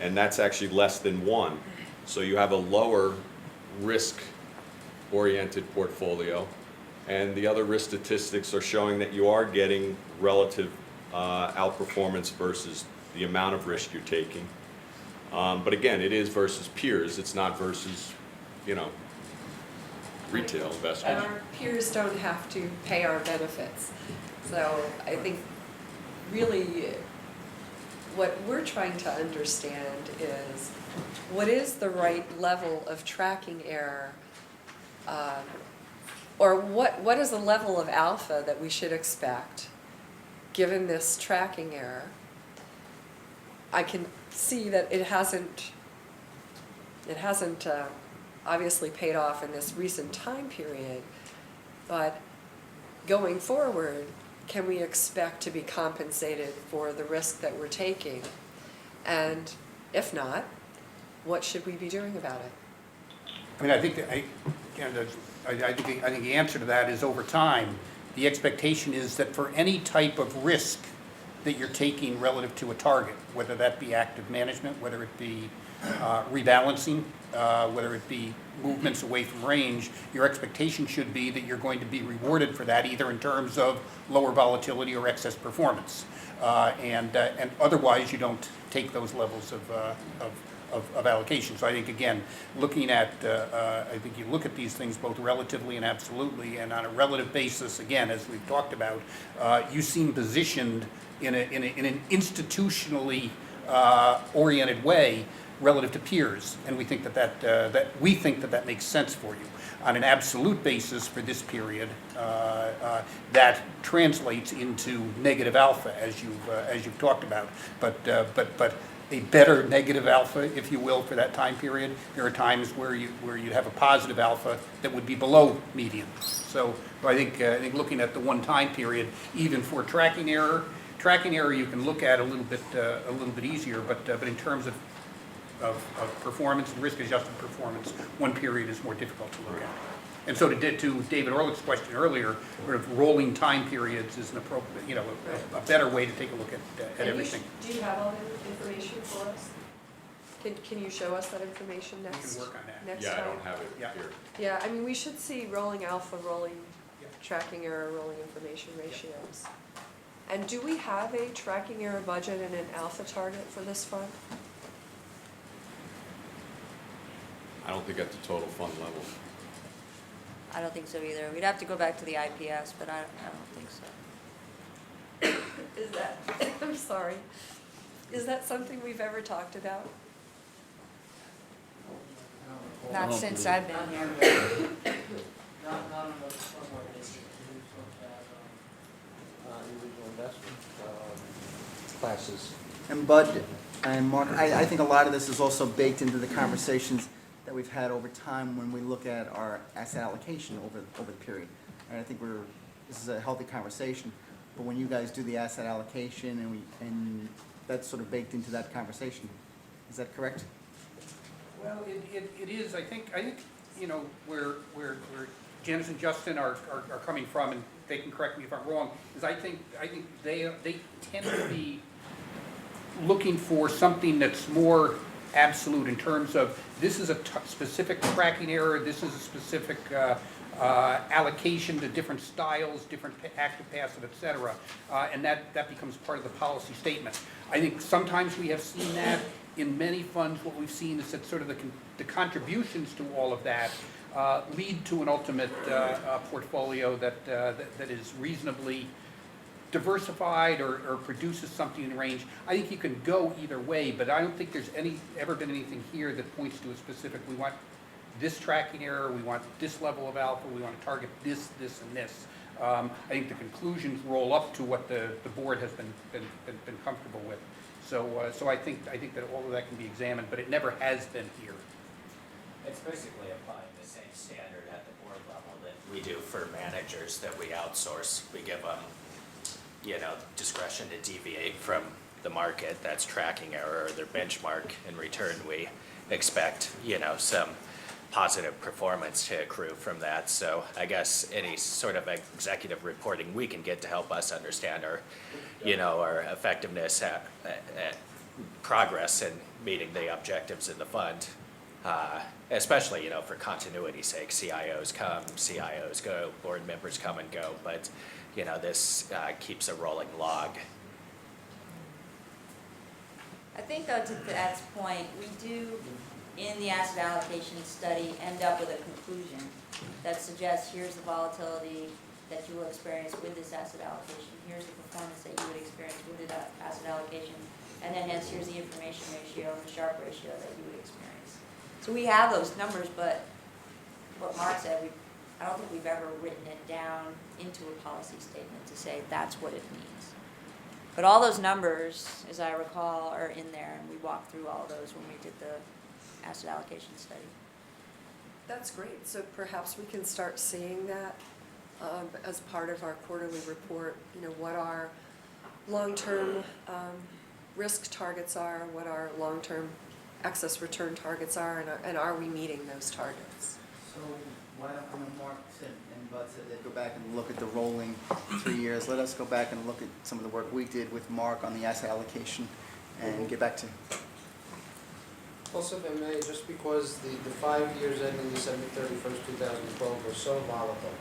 and that's actually less than 1. So you have a lower risk-oriented portfolio, and the other risk statistics are showing that you are getting relative outperformance versus the amount of risk you're taking. But again, it is versus peers. It's not versus, you know, retail investors. And our peers don't have to pay our benefits. So I think really what we're trying to understand is what is the right level of tracking error, or what is the level of alpha that we should expect given this tracking error? I can see that it hasn't obviously paid off in this recent time period, but going forward, can we expect to be compensated for the risk that we're taking? And if not, what should we be doing about it? I mean, I think, I think the answer to that is over time, the expectation is that for any type of risk that you're taking relative to a target, whether that be active management, whether it be rebalancing, whether it be movements away from range, your expectation should be that you're going to be rewarded for that either in terms of lower volatility or excess performance. And otherwise, you don't take those levels of allocation. So I think, again, looking at, I think you look at these things both relatively and absolutely, and on a relative basis, again, as we've talked about, you seem positioned in an institutionally oriented way relative to peers, and we think that makes sense for you. On an absolute basis for this period, that translates into negative alpha, as you've talked about. But a better negative alpha, if you will, for that time period. There are times where you'd have a positive alpha that would be below median. So I think looking at the one time period, even for tracking error you can look at a little bit easier. But in terms of performance and risk-adjusted performance, one period is more difficult to look at. And so to David Orlick's question earlier, sort of rolling time periods is an appropriate, a better way to take a look at everything. Do you have all the information for us? Can you show us that information We next? can work on that. Next Yeah, I time? don't have it Yeah. here. Yeah, I mean, we should see rolling alpha, rolling Yeah. tracking error, rolling information ratios. And do we have a tracking error budget and an alpha target for this fund? I don't think at the total fund level. I don't think so either. We'd have to go back to the IPS, but I don't think so. Is that, I'm sorry, is that something we've ever talked about? Not since I've been here. Not on the fund basis, we looked at individual investment classes. And Bud and Mark, I think a lot of this is also baked into the conversations that we've had over time when we look at our asset allocation over the period. And I think this is a healthy conversation, but when you guys do the asset allocation and that's sort of baked into that conversation, is that correct? Well, it is, I think, where Janice and Justin are coming from, and they can correct me if I'm wrong, is I think they tend to be looking for something that's more absolute in terms of this is a specific tracking error, this is a specific allocation to different styles, different active, passive, et cetera, and that becomes part of the policy statement. I think sometimes we have seen that. In many funds, what we've seen is that sort of the contributions to all of that lead to an ultimate portfolio that is reasonably diversified or produces something in range. I think you can go either way, but I don't think there's ever been anything here that points to a specific, we want this tracking error, we want this level of alpha, we want to target this, this, and this. I think the conclusions roll up to what the board has been comfortable with. So I think that all of that can be examined, but it never has been here. It's basically applying the same standard at the board level that we do for managers that we outsource. We give them, discretion to deviate from the market. That's tracking error or their benchmark. In return, we expect, some positive performance to accrue from that. So I guess any sort of executive reporting we can get to help us understand our, our effectiveness at progress in meeting the objectives in the fund, especially, for continuity's sake. CIOs come, CIOs go, board members come and go, but, this keeps a rolling log. I think though, to Ed's point, we do, in the asset allocation study, end up with a conclusion that suggests here's the volatility that you will experience with this asset allocation, here's the performance that you would experience with the asset allocation, and then hence here's the information ratio and the Sharpe ratio that you would experience. So we have those numbers, but what Mark said, I don't think we've ever written it down into a policy statement to say that's what it means. But all those numbers, as I recall, are in there, and we walked through all those when we did the asset allocation study. That's great, so perhaps we can start seeing that as part of our quarterly report, you know, what our long-term risk targets are, what our long-term excess return targets are, and are we meeting those targets? So why don't, Mark said, and Bud said they'd go back and look at the rolling 3 years. Let us go back and look at some of the work we did with Mark on the asset allocation and get back to. Also, if I may, just because the 5 years ending December 31st, 2012 were so volatile,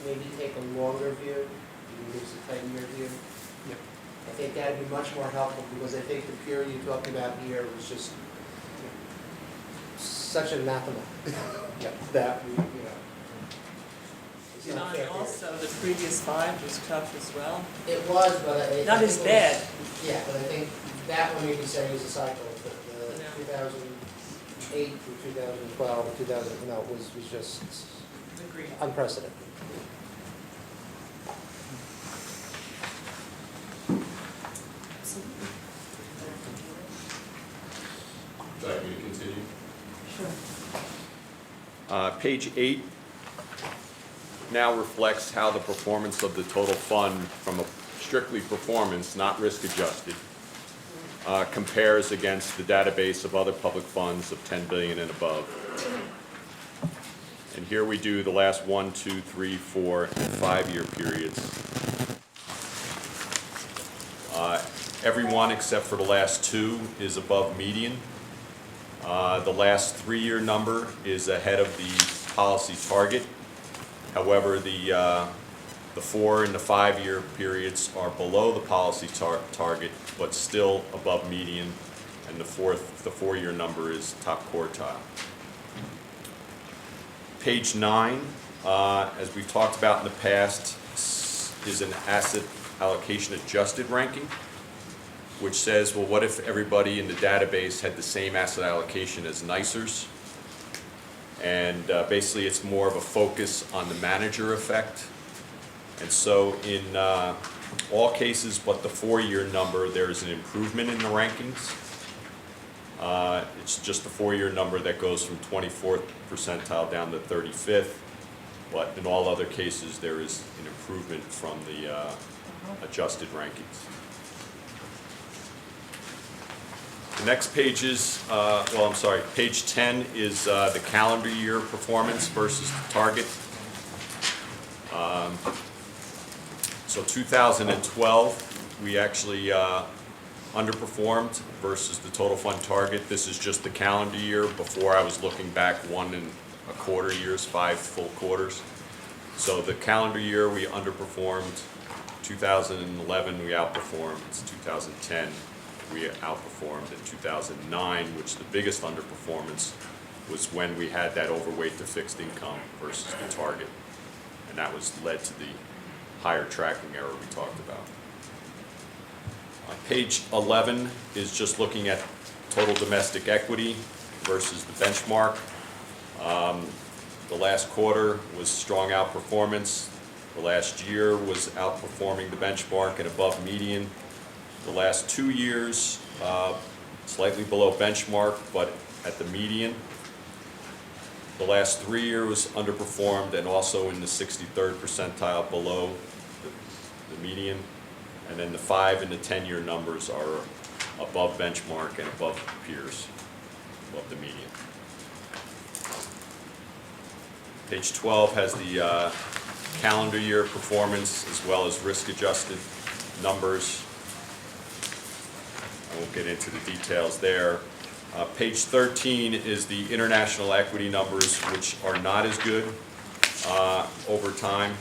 maybe take a longer view, maybe it's a 10-year view. Yep. I think that'd be much more helpful, because I think the period you talked about here was just such anathema that we, you know. it's You not know, fair. and also the previous 5 was tough as well. It was, but I. Not I as think it was- bad. Yeah, but I think that one you can say is a cycle, the Yeah. 2008 through 2012, 2000, no, was just Agreed. unprecedented. Would you like me to continue? Sure. Page 8 now reflects how the performance of the total fund from a strictly performance, not risk adjusted, compares against the database of other public funds of 10 billion and above. And here we do the last 1, 2, 3, 4, and 5-year periods. Every one except for the last 2 is above median. The last 3-year number is ahead of the policy target. However, the 4 and the 5-year periods are below the policy target, but still above median, and the 4-year number is top quartile. Page 9, as we've talked about in the past, is an asset allocation adjusted ranking, which says, well, what if everybody in the database had the same asset allocation as NYCERS? And basically, it's more of a focus on the manager effect. And so in all cases but the 4-year number, there is an improvement in the rankings. It's just the 4-year number that goes from 24th percentile down to 35th. But in all other cases, there is an improvement from the adjusted rankings. The next page is, page 10 is the calendar year performance versus the target. So 2012, we actually underperformed versus the total fund target. This is just the calendar year. Before, I was looking back 1 1/4 years, 5 full quarters. So the calendar year, we underperformed. 2011, we outperformed. 2010, we outperformed. In 2009, which the biggest underperformance was when we had that overweight to fixed income versus the target. And that was led to the higher tracking error we talked about. Page 11 is just looking at total domestic equity versus the benchmark. The last quarter was strong outperformance. The last year was outperforming the benchmark and above median. The last 2 years, slightly below benchmark, but at the median. The last 3 years underperformed and also in the 63rd percentile below the median. And then the 5 and the 10-year numbers are above benchmark and above peers, above the median. Page 12 has the calendar year performance as well as risk-adjusted numbers. I won't get into the details there. Page 13 is the international equity numbers, which are not as good over time.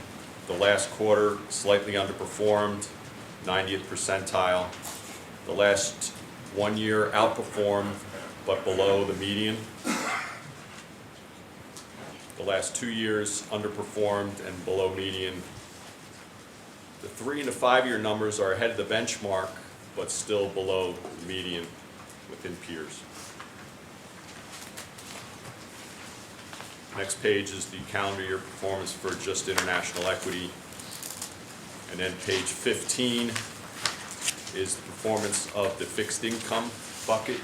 The last quarter slightly underperformed, 90th percentile. The last 1 year outperformed, but below the median. The last 2 years underperformed and below median. The 3 and the 5-year numbers are ahead of the benchmark, but still below the median within peers. Next page is the calendar year performance for just international equity. And then page 15 is the performance of the fixed income bucket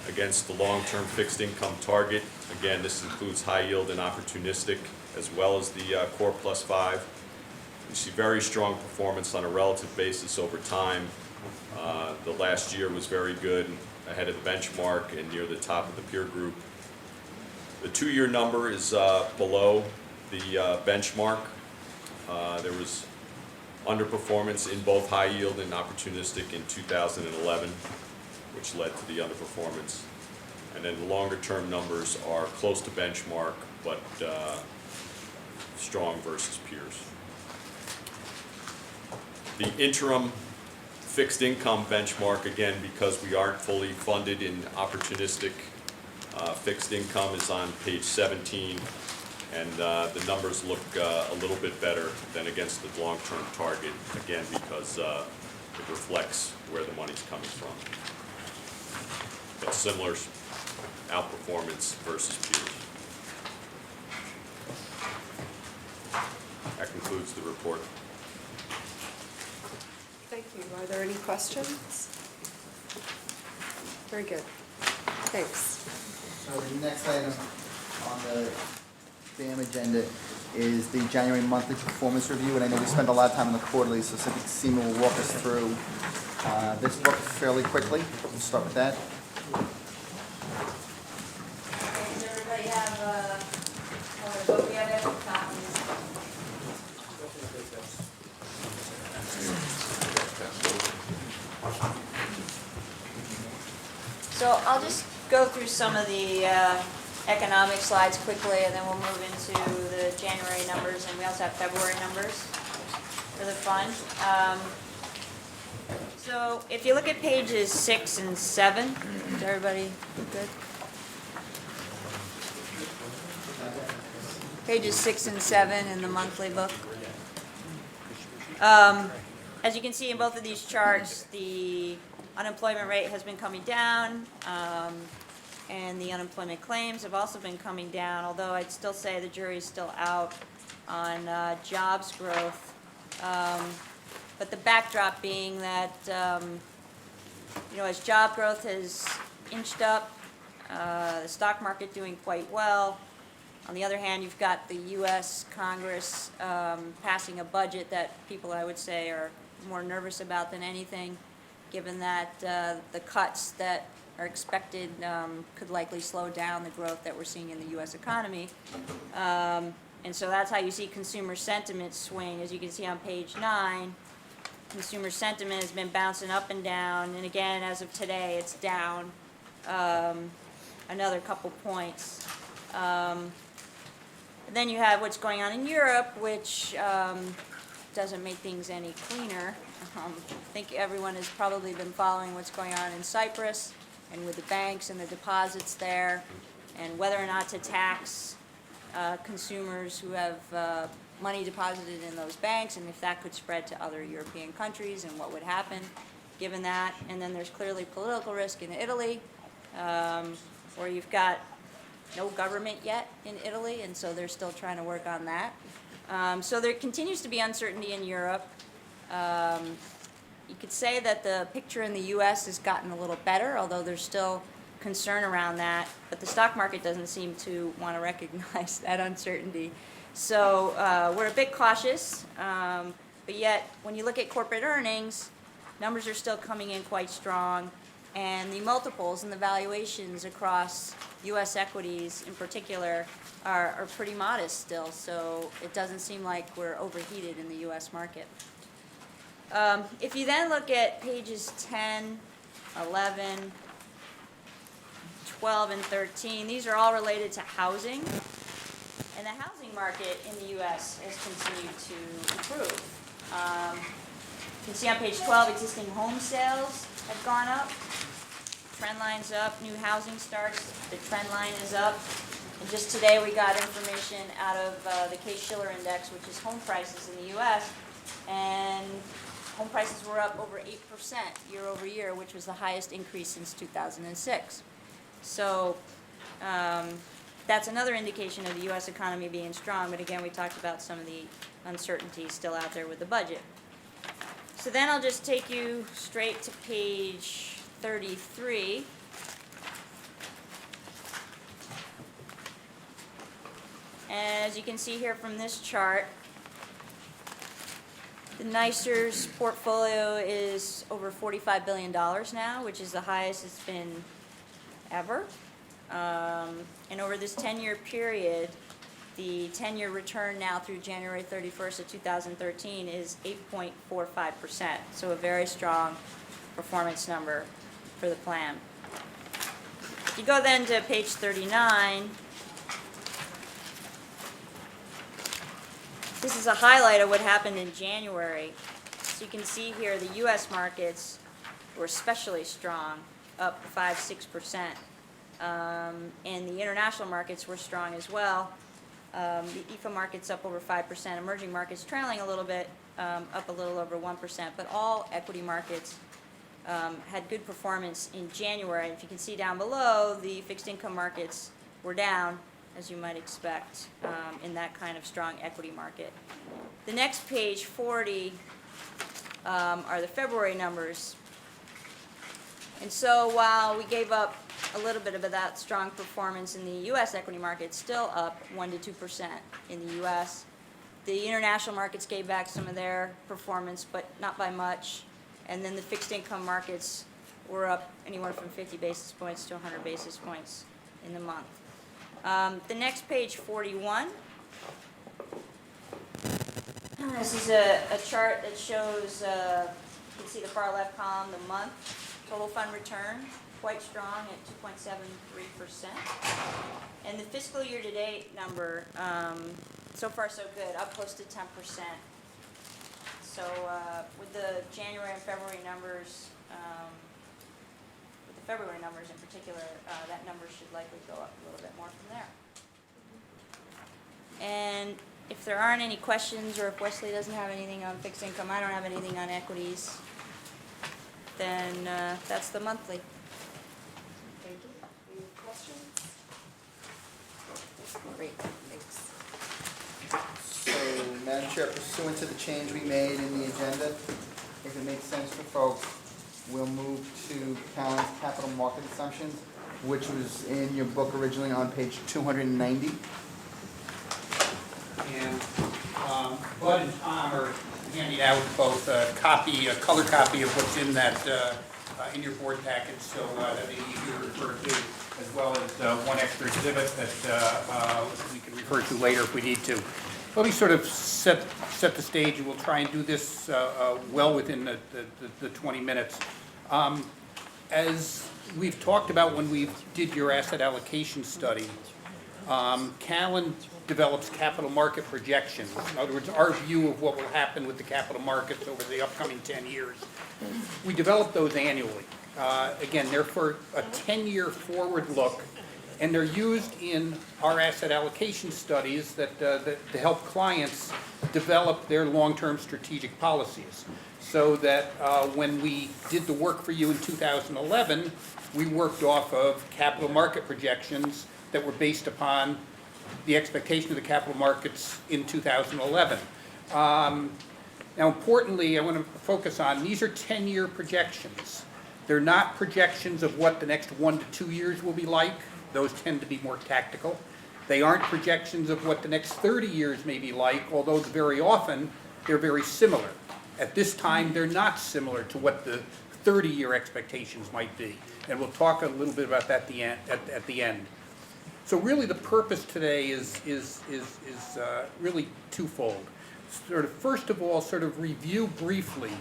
against the long-term fixed income target. Again, this includes high yield and opportunistic, as well as the core plus 5. You see very strong performance on a relative basis over time. The last year was very good, ahead of the benchmark and near the top of the peer group. The 2-year number is below the benchmark. There was underperformance in both high yield and opportunistic in 2011, which led to the underperformance. And then the longer term numbers are close to benchmark, but strong versus peers. The interim fixed income benchmark, again, because we aren't fully funded in opportunistic fixed income, is on page 17. And the numbers look a little bit better than against the long-term target, again, because it reflects where the money's coming from. But similar outperformance versus peers. That concludes the report. Thank you. Are there any questions? Very good. Thanks. So the next item on the BAM agenda is the January monthly performance review, and I know we spent a lot of time on the quarterly, so Seema will walk us through this book fairly quickly. We'll start with that. Does everybody have a vote yet? Copies? So I'll just go through some of the economic slides quickly, and then we'll move into the January numbers, and we also have February numbers for the fund. So if you look at pages 6 and 7, is everybody good? Pages 6 and 7 in the monthly book. As you can see in both of these charts, the unemployment rate has been coming down, and the unemployment claims have also been coming down, although I'd still say the jury's still out on jobs growth. But the backdrop being that, as job growth has inched up, the stock market doing quite well. On the other hand, you've got the U.S. Congress passing a budget that people, I would say, are more nervous about than anything, given that the cuts that are expected could likely slow down the growth that we're seeing in the U.S. economy. And so that's how you see consumer sentiment swing. As you can see on page 9, consumer sentiment has been bouncing up and down, and again, as of today, it's down another couple points. And then you have what's going on in Europe, which doesn't make things any cleaner. I think everyone has probably been following what's going on in Cyprus and with the banks and the deposits there, and whether or not to tax consumers who have money deposited in those banks, and if that could spread to other European countries, and what would happen given that. And then there's clearly political risk in Italy, where you've got no government yet in Italy, and so they're still trying to work on that. So there continues to be uncertainty in Europe. You could say that the picture in the U.S. has gotten a little better, although there's still concern around that, but the stock market doesn't seem to want to recognize that uncertainty. So we're a bit cautious, but yet when you look at corporate earnings, numbers are still coming in quite strong, and the multiples and the valuations across U.S. equities in particular are pretty modest still, so it doesn't seem like we're overheated in the U.S. market. If you then look at pages 10, 11, 12, and 13, these are all related to housing. And the housing market in the U.S. has continued to improve. You can see on page 12, existing home sales have gone up. Trend line's up, new housing starts, the trend line is up. And just today we got information out of the Case-Shiller Index, which is home prices in the U.S., and home prices were up over 8% year over year, which was the highest increase since 2006. So that's another indication of the U.S. economy being strong, but again, we talked about some of the uncertainties still out there with the budget. So then I'll just take you straight to page 33. As you can see here from this chart, the NYCERS portfolio is over $45 billion now, which is the highest it's been ever. And over this 10-year period, the 10-year return now through January 31st of 2013 is 8.45%, so a very strong performance number for the plan. If you go then to page 39, this is a highlight of what happened in January. So you can see here the U.S. markets were especially strong, up 5-6%. And the international markets were strong as well. The EFA markets up over 5%, emerging markets trailing a little bit, up a little over 1%, but all equity markets had good performance in January. If you can see down below, the fixed income markets were down, as you might expect, in that kind of strong equity market. The next page, 40, are the February numbers. And so while we gave up a little bit of that strong performance in the U.S. equity market, still up 1 to 2% in the U.S. The international markets gave back some of their performance, but not by much. And then the fixed income markets were up anywhere from 50 basis points to 100 basis points in the month. The next page, 41. This is a chart that shows, you can see the far left column, the month total fund return, quite strong at 2.73%. And the fiscal year to date number, so far so good, up close to 10%. So with the January and February numbers, with the February numbers in particular, that number should likely go up a little bit more from there. And if there aren't any questions, or if Wesley doesn't have anything on fixed income, I don't have anything on equities, then that's the monthly. Thank you. Any questions? Great, thanks. So, Madam Chair, pursuant to the change we made in the agenda, if it makes sense for folks, we'll move to Callan's capital market assumptions, which was in your book originally on page 290. And Bud and Tom are handing out both a color copy of what's in that, in your board package, so that may be easier to refer to, as well as one extra exhibit that we can refer to later if we need to. Let me sort of set the stage, and we'll try and do this well within the 20 minutes. As we've talked about when we did your asset allocation study, Callan develops capital market projections. In other words, our view of what will happen with the capital markets over the upcoming 10 years. We develop those annually. Again, they're for a 10-year forward look, and they're used in our asset allocation studies that to help clients develop their long-term strategic policies. So that when we did the work for you in 2011, we worked off of capital market projections that were based upon the expectation of the capital markets in 2011. Now, importantly, I want to focus on, these are 10-year projections. They're not projections of what the next 1 to 2 years will be like. Those tend to be more tactical. They aren't projections of what the next 30 years may be like, although very often they're very similar. At this time, they're not similar to what the 30-year expectations might be. And we'll talk a little bit about that at the end. So really the purpose today is really twofold. First of all, sort of review briefly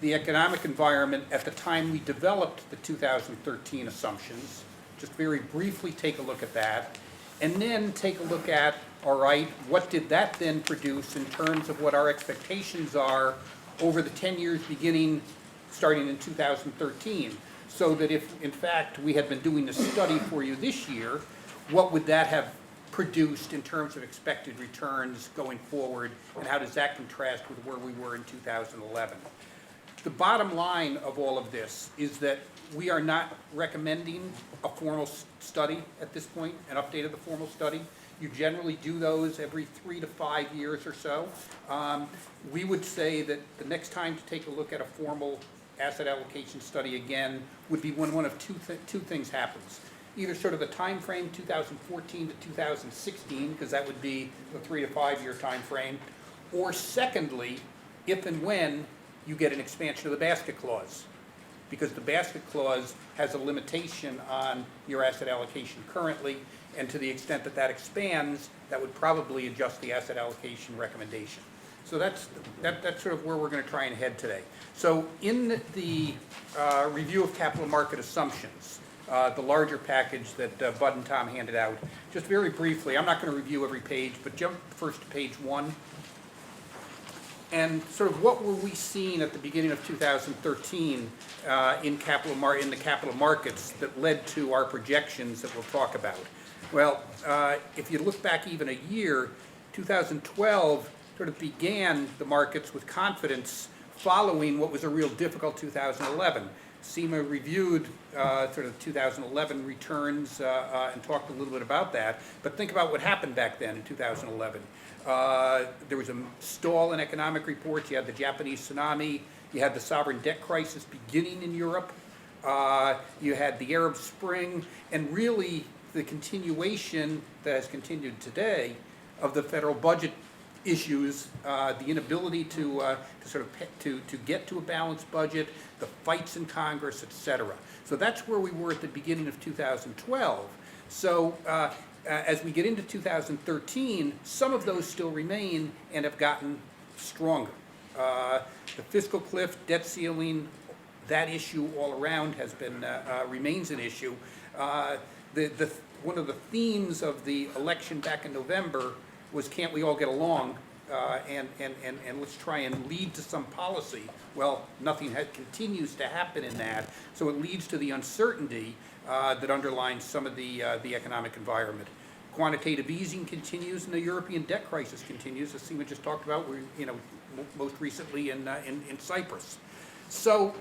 the economic environment at the time we developed the 2013 assumptions. Just very briefly take a look at that. And then take a look at, all right, what did that then produce in terms of what our expectations are over the 10 years starting in 2013. So that if, in fact, we had been doing the study for you this year, what would that have produced in terms of expected returns going forward, and how does that contrast with where we were in 2011? The bottom line of all of this is that we are not recommending a formal study at this point, an update of the formal study. You generally do those every 3 to 5 years or so. We would say that the next time to take a look at a formal asset allocation study again would be when one of two things happens. Either sort of the time frame 2014 to 2016, because that would be the 3 to 5 year time frame, or secondly, if and when you get an expansion of the basket clause, because the basket clause has a limitation on your asset allocation currently, and to the extent that that expands, that would probably adjust the asset allocation recommendation. So that's sort of where we're going to try and head today. So in the review of capital market assumptions, the larger package that Bud and Tom handed out, just very briefly, I'm not going to review every page, but jump first to page 1. And sort of what were we seeing at the beginning of 2013 in the capital markets that led to our projections that we'll talk about? Well, if you look back even a year, 2012 sort of began the markets with confidence following what was a real difficult 2011. SEMA reviewed sort of 2011 returns and talked a little bit about that. But think about what happened back then in 2011. There was a stall in economic reports. You had the Japanese tsunami. You had the sovereign debt crisis beginning in Europe. You had the Arab Spring. And really the continuation that has continued today of the federal budget issues, the inability to get to a balanced budget, the fights in Congress, et cetera. So that's where we were at the beginning of 2012. So as we get into 2013, some of those still remain and have gotten stronger. The fiscal cliff, debt ceiling, that issue all around has been remains an issue. One of the themes of the election back in November was, can't we all get along and let's try and lead to some policy. Well, nothing continues to happen in that, so it leads to the uncertainty that underlines some of the economic environment. Quantitative easing continues, and the European debt crisis continues, as Seema just talked about. Most recently in Cyprus. So,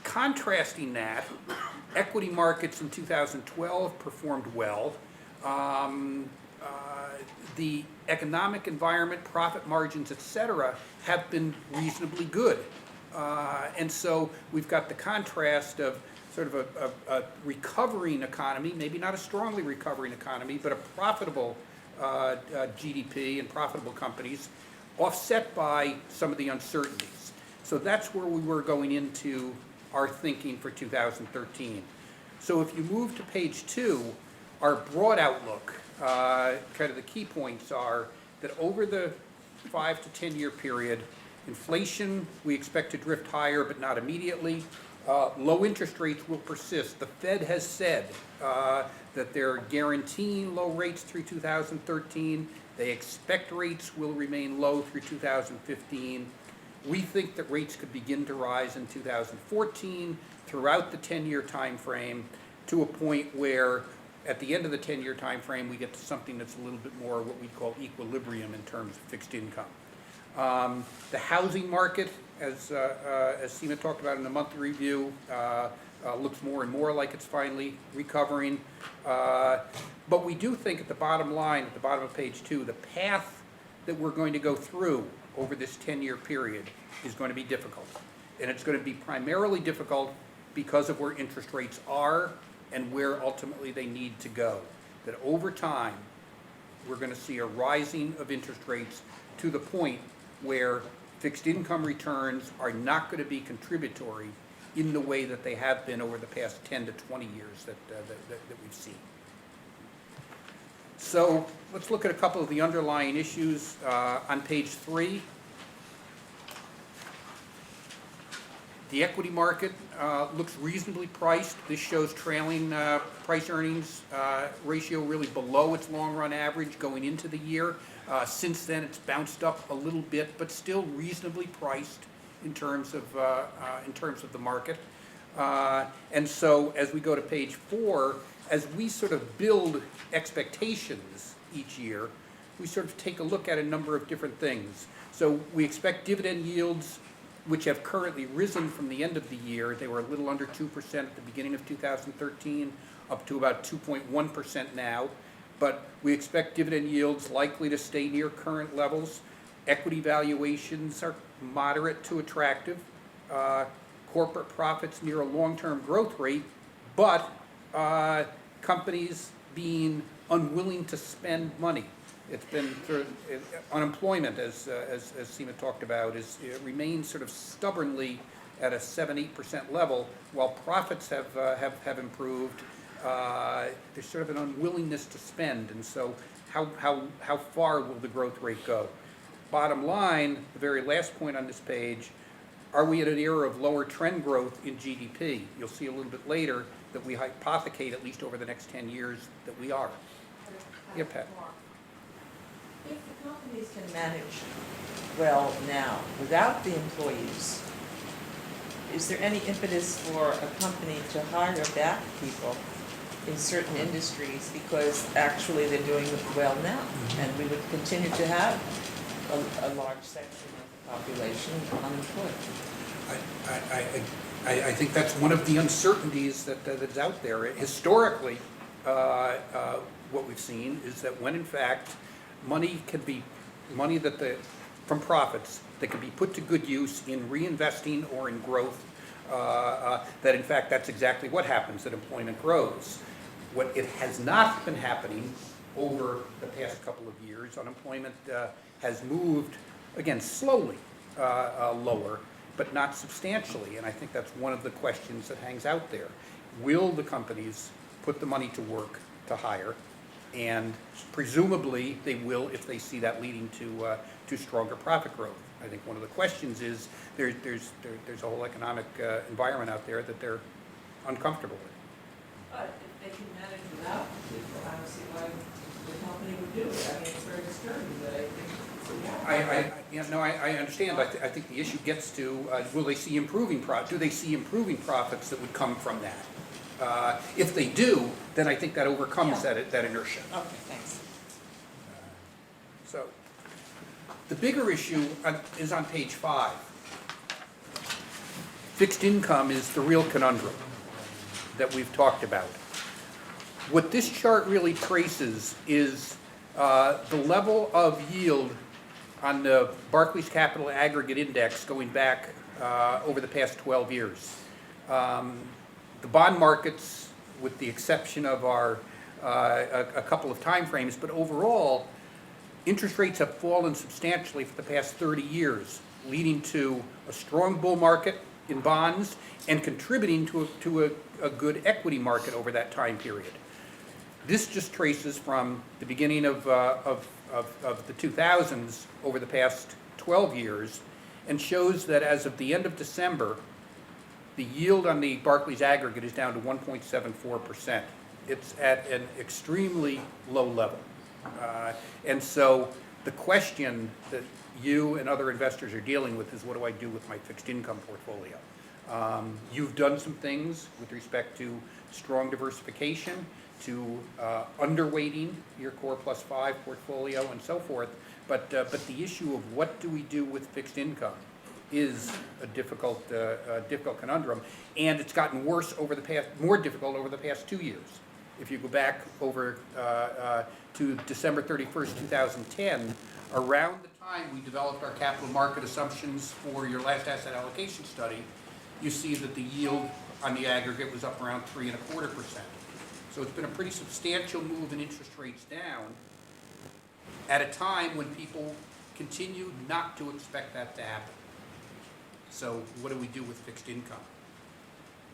contrasting that, equity markets in 2012 performed well. The economic environment, profit margins, et cetera, have been reasonably good. And so we've got the contrast of sort of a recovering economy, maybe not a strongly recovering economy, but a profitable GDP and profitable companies, offset by some of the uncertainties. So that's where we were going into our thinking for 2013. So if you move to page 2, our broad outlook, kind of the key points are that over the 5 to 10 year period, inflation we expect to drift higher but not immediately. Low interest rates will persist. The Fed has said that they're guaranteeing low rates through 2013. They expect rates will remain low through 2015. We think that rates could begin to rise in 2014 throughout the 10-year time frame to a point where at the end of the 10-year time frame we get to something that's a little bit more what we'd call equilibrium in terms of fixed income. The housing market, as Seema talked about in the monthly review, looks more and more like it's finally recovering. But we do think at the bottom line, at the bottom of page 2, the path that we're going to go through over this 10-year period is going to be difficult. And it's going to be primarily difficult because of where interest rates are and where ultimately they need to go. That over time, we're going to see a rising of interest rates to the point where fixed income returns are not going to be contributory in the way that they have been over the past 10 to 20 years that we've seen. So let's look at a couple of the underlying issues on page 3. The equity market looks reasonably priced. This shows trailing price earnings ratio really below its long run average going into the year. Since then it's bounced up a little bit, but still reasonably priced in terms of the market. And so as we go to page 4, as we sort of build expectations each year, we sort of take a look at a number of different things. So we expect dividend yields, which have currently risen from the end of the year. They were a little under 2% at the beginning of 2013, up to about 2.1% now. but we expect dividend yields likely to stay near current levels. Equity valuations are moderate to attractive. Corporate profits near a long-term growth rate, but companies being unwilling to spend money. It's been sort of, unemployment, as Seema talked about, it remains sort of stubbornly at a 7-8% level, while profits have improved. There's sort of an unwillingness to spend, and so how far will the growth rate go? Bottom line, the very last point on this page, are we at an era of lower trend growth in GDP? You'll see a little bit later that we hypothecate, at least over the next 10 years, that we are. Yeah, Pat. If the companies can manage well now without the employees, is there any impetus for a company to hire back people in certain industries because actually they're doing well now? And we would continue to have a large section of the population unemployed. I think that's one of the uncertainties that's out there. Historically, what we've seen is that when in fact money from profits that can be put to good use in reinvesting or in growth, that in fact that's exactly what happens, that employment grows. What it has not been happening over the past couple of years, unemployment has moved, again, slowly lower, but not substantially, and I think that's one of the questions that hangs out there. Will the companies put the money to work to hire? And presumably they will if they see that leading to stronger profit growth. I think one of the questions is there's a whole economic environment out there that they're uncomfortable with. But if they can manage without people, I don't see why the company would do it. I mean, it's very disturbing, but I think it's a reality. I understand, but I think the issue gets to, will they see improving do they see improving profits that would come from that? If they do, then I think that overcomes that inertia. Okay, thanks. So, the bigger issue is on page 5. Fixed income is the real conundrum that we've talked about. What this chart really traces is the level of yield on the Barclays Capital Aggregate Index going back over the past 12 years. The bond markets, with the exception of a couple of time frames, but overall, interest rates have fallen substantially for the past 30 years, leading to a strong bull market in bonds and contributing to a good equity market over that time period. This just traces from the beginning of the 2000s over the past 12 years and shows that as of the end of December, the yield on the Barclays aggregate is down to 1.74%. It's at an extremely low level. And so the question that you and other investors are dealing with is, what do I do with my fixed income portfolio? You've done some things with respect to strong diversification, to underweighting your core plus 5 portfolio and so forth, but the issue of what do we do with fixed income is a difficult conundrum, and it's gotten worse more difficult over the past 2 years. If you go back over to December 31st, 2010, around the time we developed our capital market assumptions for your last asset allocation study, you see that the yield on the aggregate was up around 3.25%. So it's been a pretty substantial move in interest rates down at a time when people continue not to expect that to happen. So what do we do with fixed income?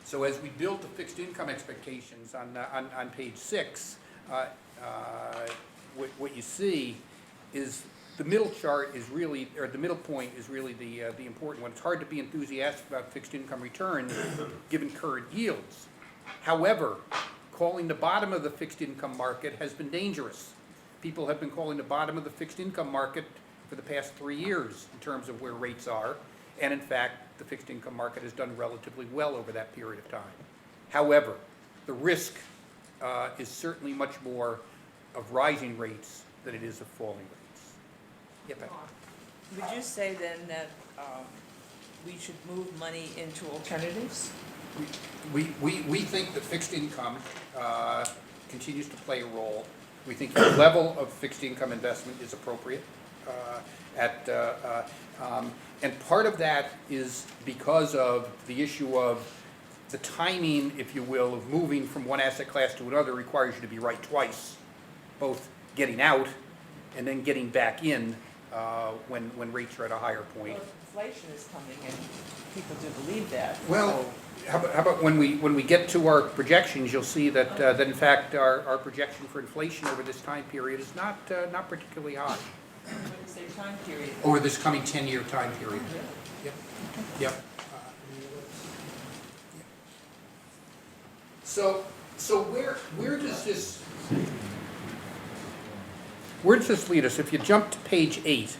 So as we build the fixed income expectations on page 6, what you see is the middle chart is really, or the middle point is really the important one. It's hard to be enthusiastic about fixed income returns given current yields. However, calling the bottom of the fixed income market has been dangerous. People have been calling the bottom of the fixed income market for the past 3 years in terms of where rates are. And in fact, the fixed income market has done relatively well over that period of time. However, the risk is certainly much more of rising rates than it is of falling rates. Yeah, Pat. Would you say then that we should move money into alternatives? We think that fixed income continues to play a role. We think the level of fixed income investment is appropriate. And part of that is because of the issue of the timing, if you will, of moving from one asset class to another requires you to be right twice, both getting out and then getting back in when rates are at a higher point. Well, inflation is coming, and people do believe that. Well, how about when we get to our projections, you'll see that in fact our projection for inflation over this time period is not particularly high. What is their time period? Over this coming 10-year time period. Yep. Yep. So where does this lead us? If you jump to page 8,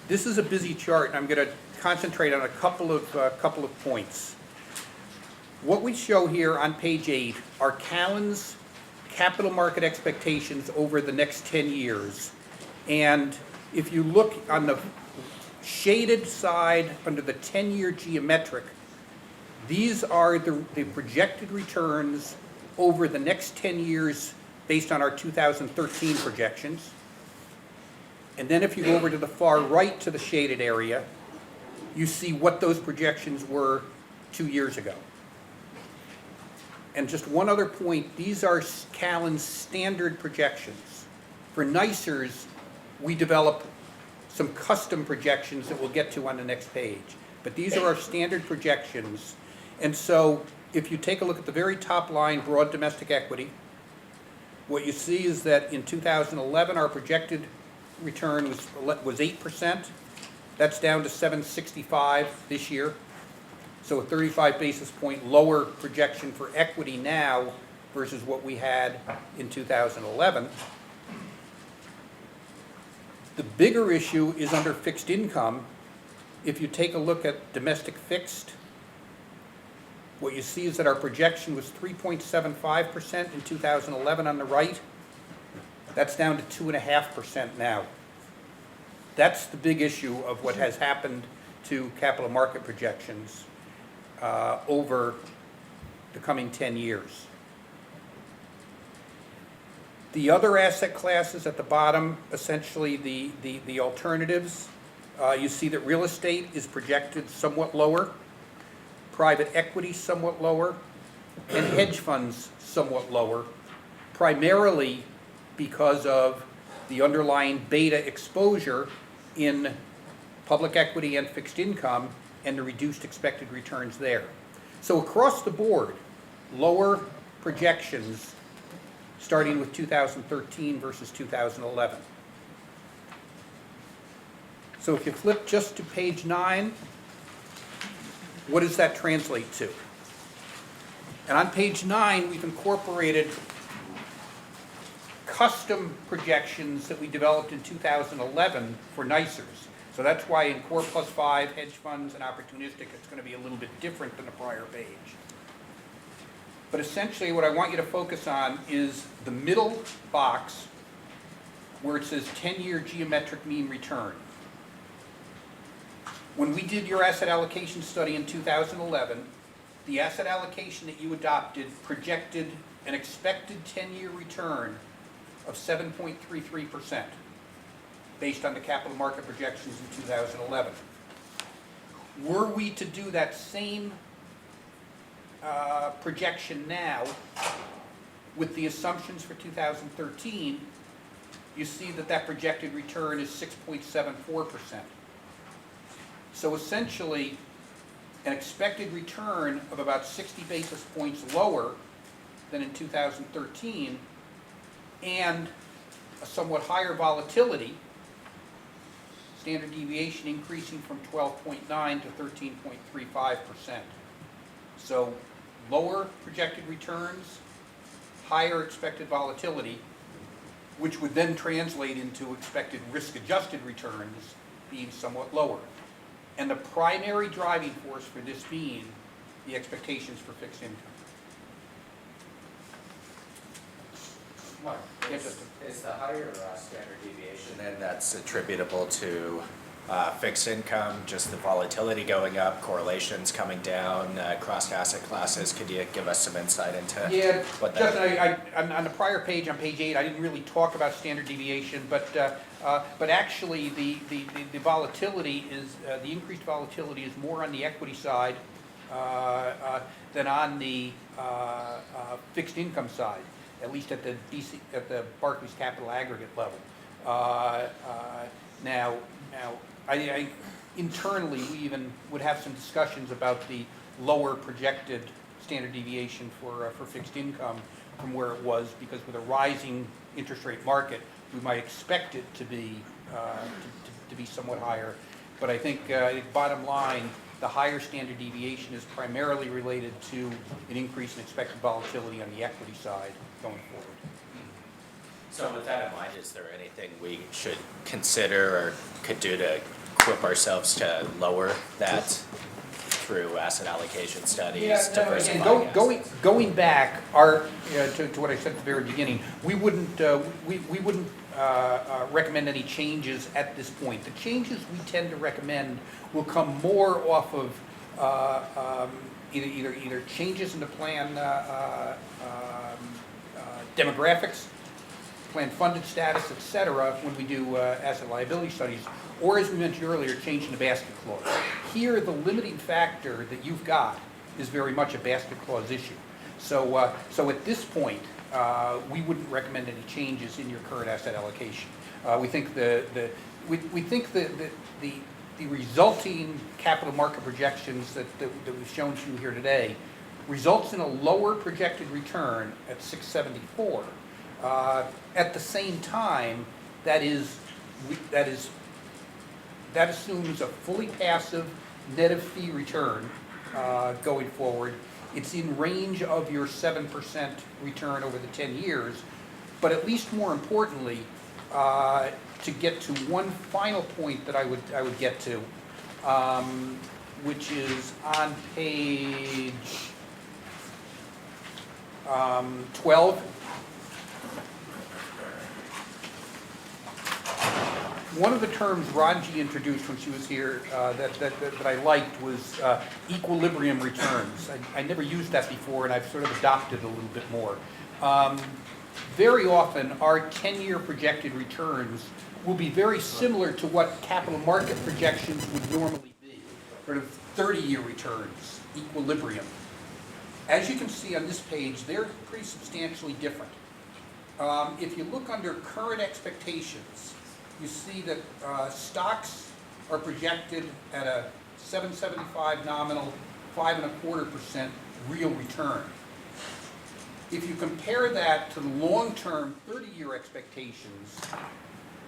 this is a busy chart, and I'm going to concentrate on a couple of points. What we show here on page 8 are Callan's capital market expectations over the next 10 years. And if you look on the shaded side under the 10-year geometric, these are the projected returns over the next 10 years based on our 2013 projections. And then if you go over to the far right to the shaded area, you see what those projections were 2 years ago. And just one other point, these are Callan's standard projections. For NYCERS, we develop some custom projections that we'll get to on the next page. But these are our standard projections. And so if you take a look at the very top line, broad domestic equity, what you see is that in 2011, our projected return was 8%. That's down to 7.65 this year. So a 35 basis point lower projection for equity now versus what we had in 2011. The bigger issue is under fixed income. If you take a look at domestic fixed, what you see is that our projection was 3.75% in 2011 on the right. That's down to 2.5% now. That's the big issue of what has happened to capital market projections over the coming 10 years. The other asset classes at the bottom, essentially the alternatives, you see that real estate is projected somewhat lower, private equity somewhat lower, and hedge funds somewhat lower, primarily because of the underlying beta exposure in public equity and fixed income and the reduced expected returns there. So across the board, lower projections starting with 2013 versus 2011. So if you flip just to page 9, what does that translate to? And on page 9, we've incorporated custom projections that we developed in 2011 for NYCERS. So that's why in Core Plus 5, hedge funds, and opportunistic, it's going to be a little bit different than the prior page. But essentially what I want you to focus on is the middle box where it says 10-year geometric mean return. When we did your asset allocation study in 2011, the asset allocation that you adopted projected an expected 10-year return of 7.33% based on the capital market projections in 2011. Were we to do that same projection now with the assumptions for 2013, you see that that projected return is 6.74%. So essentially, an expected return of about 60 basis points lower than in 2013, and a somewhat higher volatility, standard deviation increasing from 12.9 to 13.35%. So lower projected returns, higher expected volatility, which would then translate into expected risk-adjusted returns being somewhat lower. And the primary driving force for this being the expectations for fixed income. Mark, Is the higher standard deviation and then that's attributable to Fixed income, just the volatility going up, correlations coming down, across asset classes. Could you give us some insight into Yeah, what that? Justin, on the prior page, on page 8, I didn't really talk about standard deviation, but actually the volatility is, the increased volatility is more on the equity side than on the fixed income side, at least at the Barclays Capital aggregate level. Now, I internally, we even would have some discussions about the lower projected standard deviation for fixed income from where it was, because with a rising interest rate market, we might expect it to be somewhat higher. But I think bottom line, the higher standard deviation is primarily related to an increase in expected volatility on the equity side going forward. So with that in mind, is there anything we should consider or could do to equip ourselves to lower that through asset allocation studies, diversifying assets? Going back, to what I said at the very beginning, we wouldn't recommend any changes at this point. The changes we tend to recommend will come more off of either changes in the plan demographics, plan funded status, et cetera, when we do asset liability studies, or as we mentioned earlier, change in the basket clause. Here, the limiting factor that you've got is very much a basket clause issue. So at this point, we wouldn't recommend any changes in your current asset allocation. We think the resulting capital market projections that we've shown to you here today results in a lower projected return at 674. At the same time, that assumes a fully passive net of fee return going forward. It's in range of your 7% return over the 10 years, but at least more importantly, to get to one final point that I would get to, which is on page 12. One of the terms Ranji introduced when she was here that I liked was equilibrium returns. I never used that before, and I've sort of adopted it a little bit more. Very often, our 10-year projected returns will be very similar to what capital market projections would normally be, sort of 30-year returns, equilibrium. As you can see on this page, they're pretty substantially different. If you look under current expectations, you see that stocks are projected at a 7.75 nominal, 5.25% real return. If you compare that to the long-term 30-year expectations,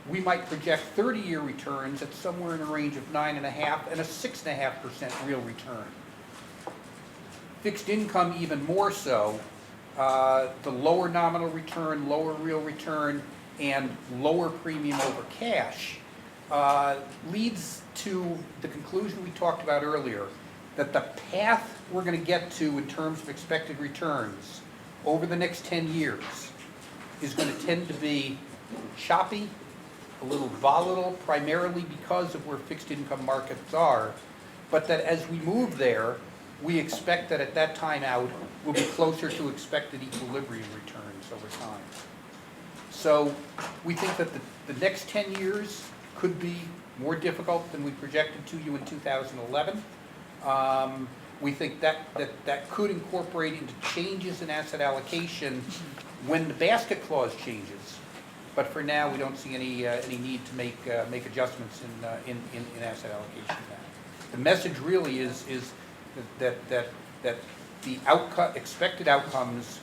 we might project 30-year returns at somewhere in a range of 9.5% and a 6.5% real return. Fixed income even more so, the lower nominal return, lower real return, and lower premium over cash leads to the conclusion we talked about earlier, that the path we're going to get to in terms of expected returns over the next 10 years is going to tend to be choppy, a little volatile, primarily because of where fixed income markets are, but that as we move there, we expect that at that time out, we'll be closer to expected equilibrium returns over time. So we think that the next 10 years could be more difficult than we projected to you in 2011. We think that could incorporate into changes in asset allocation when the basket clause changes. But for now, we don't see any need to make adjustments in asset allocation. The message really is that the expected outcomes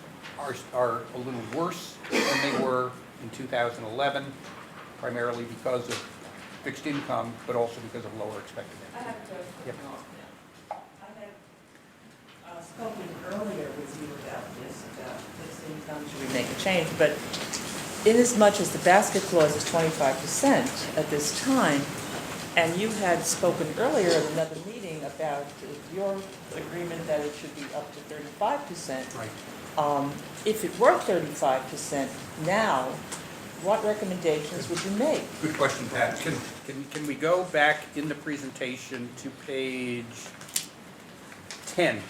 are a little worse than they were in 2011, primarily because of fixed income, but also because of lower expected income. I have a question. Yep. I had spoken earlier with you about this, about fixed income, should we make a change? But inasmuch as the basket clause is 25% at this time, and you had spoken earlier in another meeting about your agreement that it should be up to 35%. Right. If it were 35% now, what recommendations would you make? Good question, Pat. Can we go back in the presentation to page 10?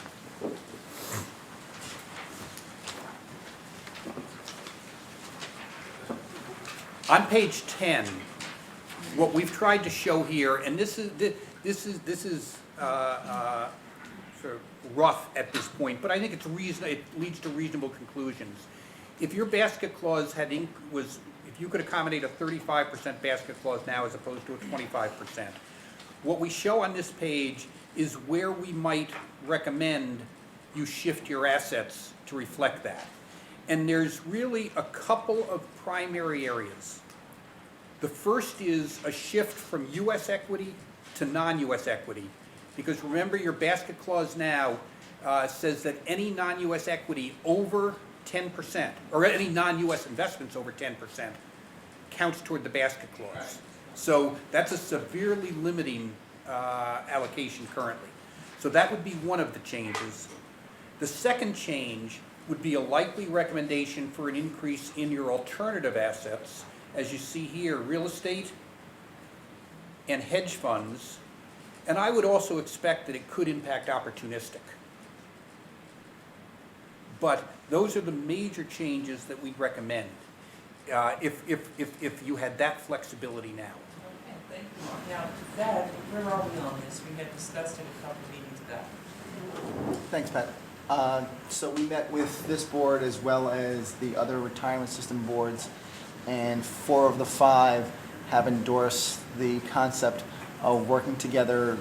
On page 10, what we've tried to show here, and this is sort of rough at this point, but I think it leads to reasonable conclusions. If your basket clause if you could accommodate a 35% basket clause now as opposed to a 25%, what we show on this page is where we might recommend you shift your assets to reflect that. And there's really a couple of primary areas. The first is a shift from U.S. equity to non-U.S. equity. Because remember, your basket clause now says that any non-U.S. equity over 10%, or any non-U.S. investments over 10%, counts toward the basket clause. So that's a severely limiting allocation currently. So that would be one of the changes. The second change would be a likely recommendation for an increase in your alternative assets. As you see here, real estate and hedge funds. And I would also expect that it could impact opportunistic. But those are the major changes that we'd recommend if you had that flexibility now. Okay, thank you. Now, that, where are we on this? We had discussed it a couple meetings back. Thanks, Pat. So we met with this board as well as the other retirement system boards, and 4 of the 5 have endorsed the concept of working together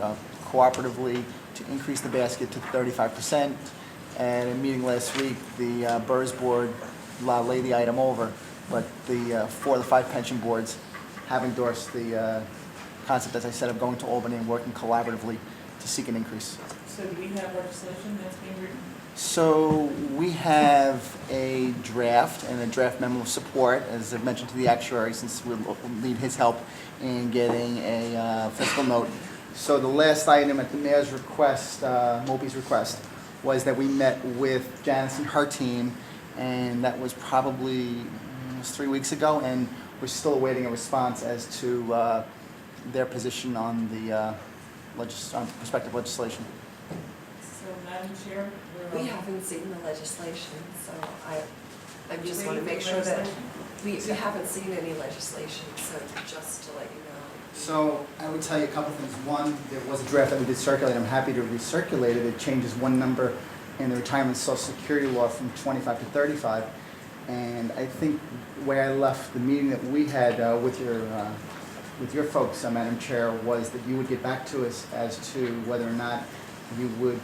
cooperatively to increase the basket to 35%. At a meeting last week, the BERS board laid the item over, but the 4 of the 5 pension boards have endorsed the concept, as I said, of going to Albany and working collaboratively to seek an increase. So do we have legislation that's being written? So we have a draft and a draft memo of support, as I've mentioned to the actuary, since we'll need his help in getting a fiscal note. So the last item at the mayor's request, Moby's request, was that we met with Janice and her team, and that was probably 3 weeks ago, and we're still awaiting a response as to their position on the prospective legislation. So, Madam Chair, We haven't seen the legislation, so I just want to waiting make for sure that, legislation? we haven't seen any legislation, so just to let you know. So I would tell you a couple things. One, there was a draft that we did circulate. I'm happy to recirculate it. It changes one number in the retirement social security law from 25 to 35. And I think where I left the meeting that we had with your folks, Madam Chair, was that you would get back to us as to whether or not you would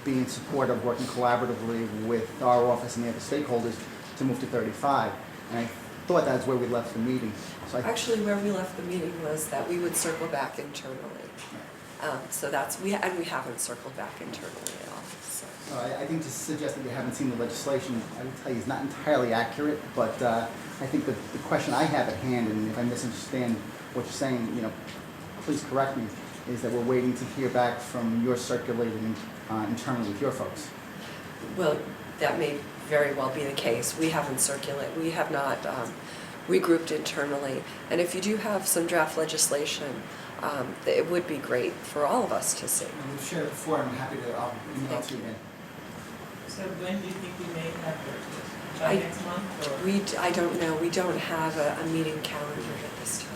be in support of working collaboratively with our office and the other stakeholders to move to 35. And I thought that's where we left the meeting. So Actually, where we left the meeting was that we would circle back internally. So that's, we haven't circled back internally at all, so. I think to suggest that we haven't seen the legislation, I would tell you, is not entirely accurate, but I think the question I have at hand, and if I misunderstand what you're saying, please correct me, is that we're waiting to hear back from your circulating internally with your folks. Well, that may very well be the case. We haven't circulated, we have not regrouped internally. And if you do have some draft legislation, it would be great for all of us to see. We've shared it before, and I'm happy to email it to you again. So when do you think we may have it? By I- next month, or? I don't know, we don't have a meeting calendar at this time.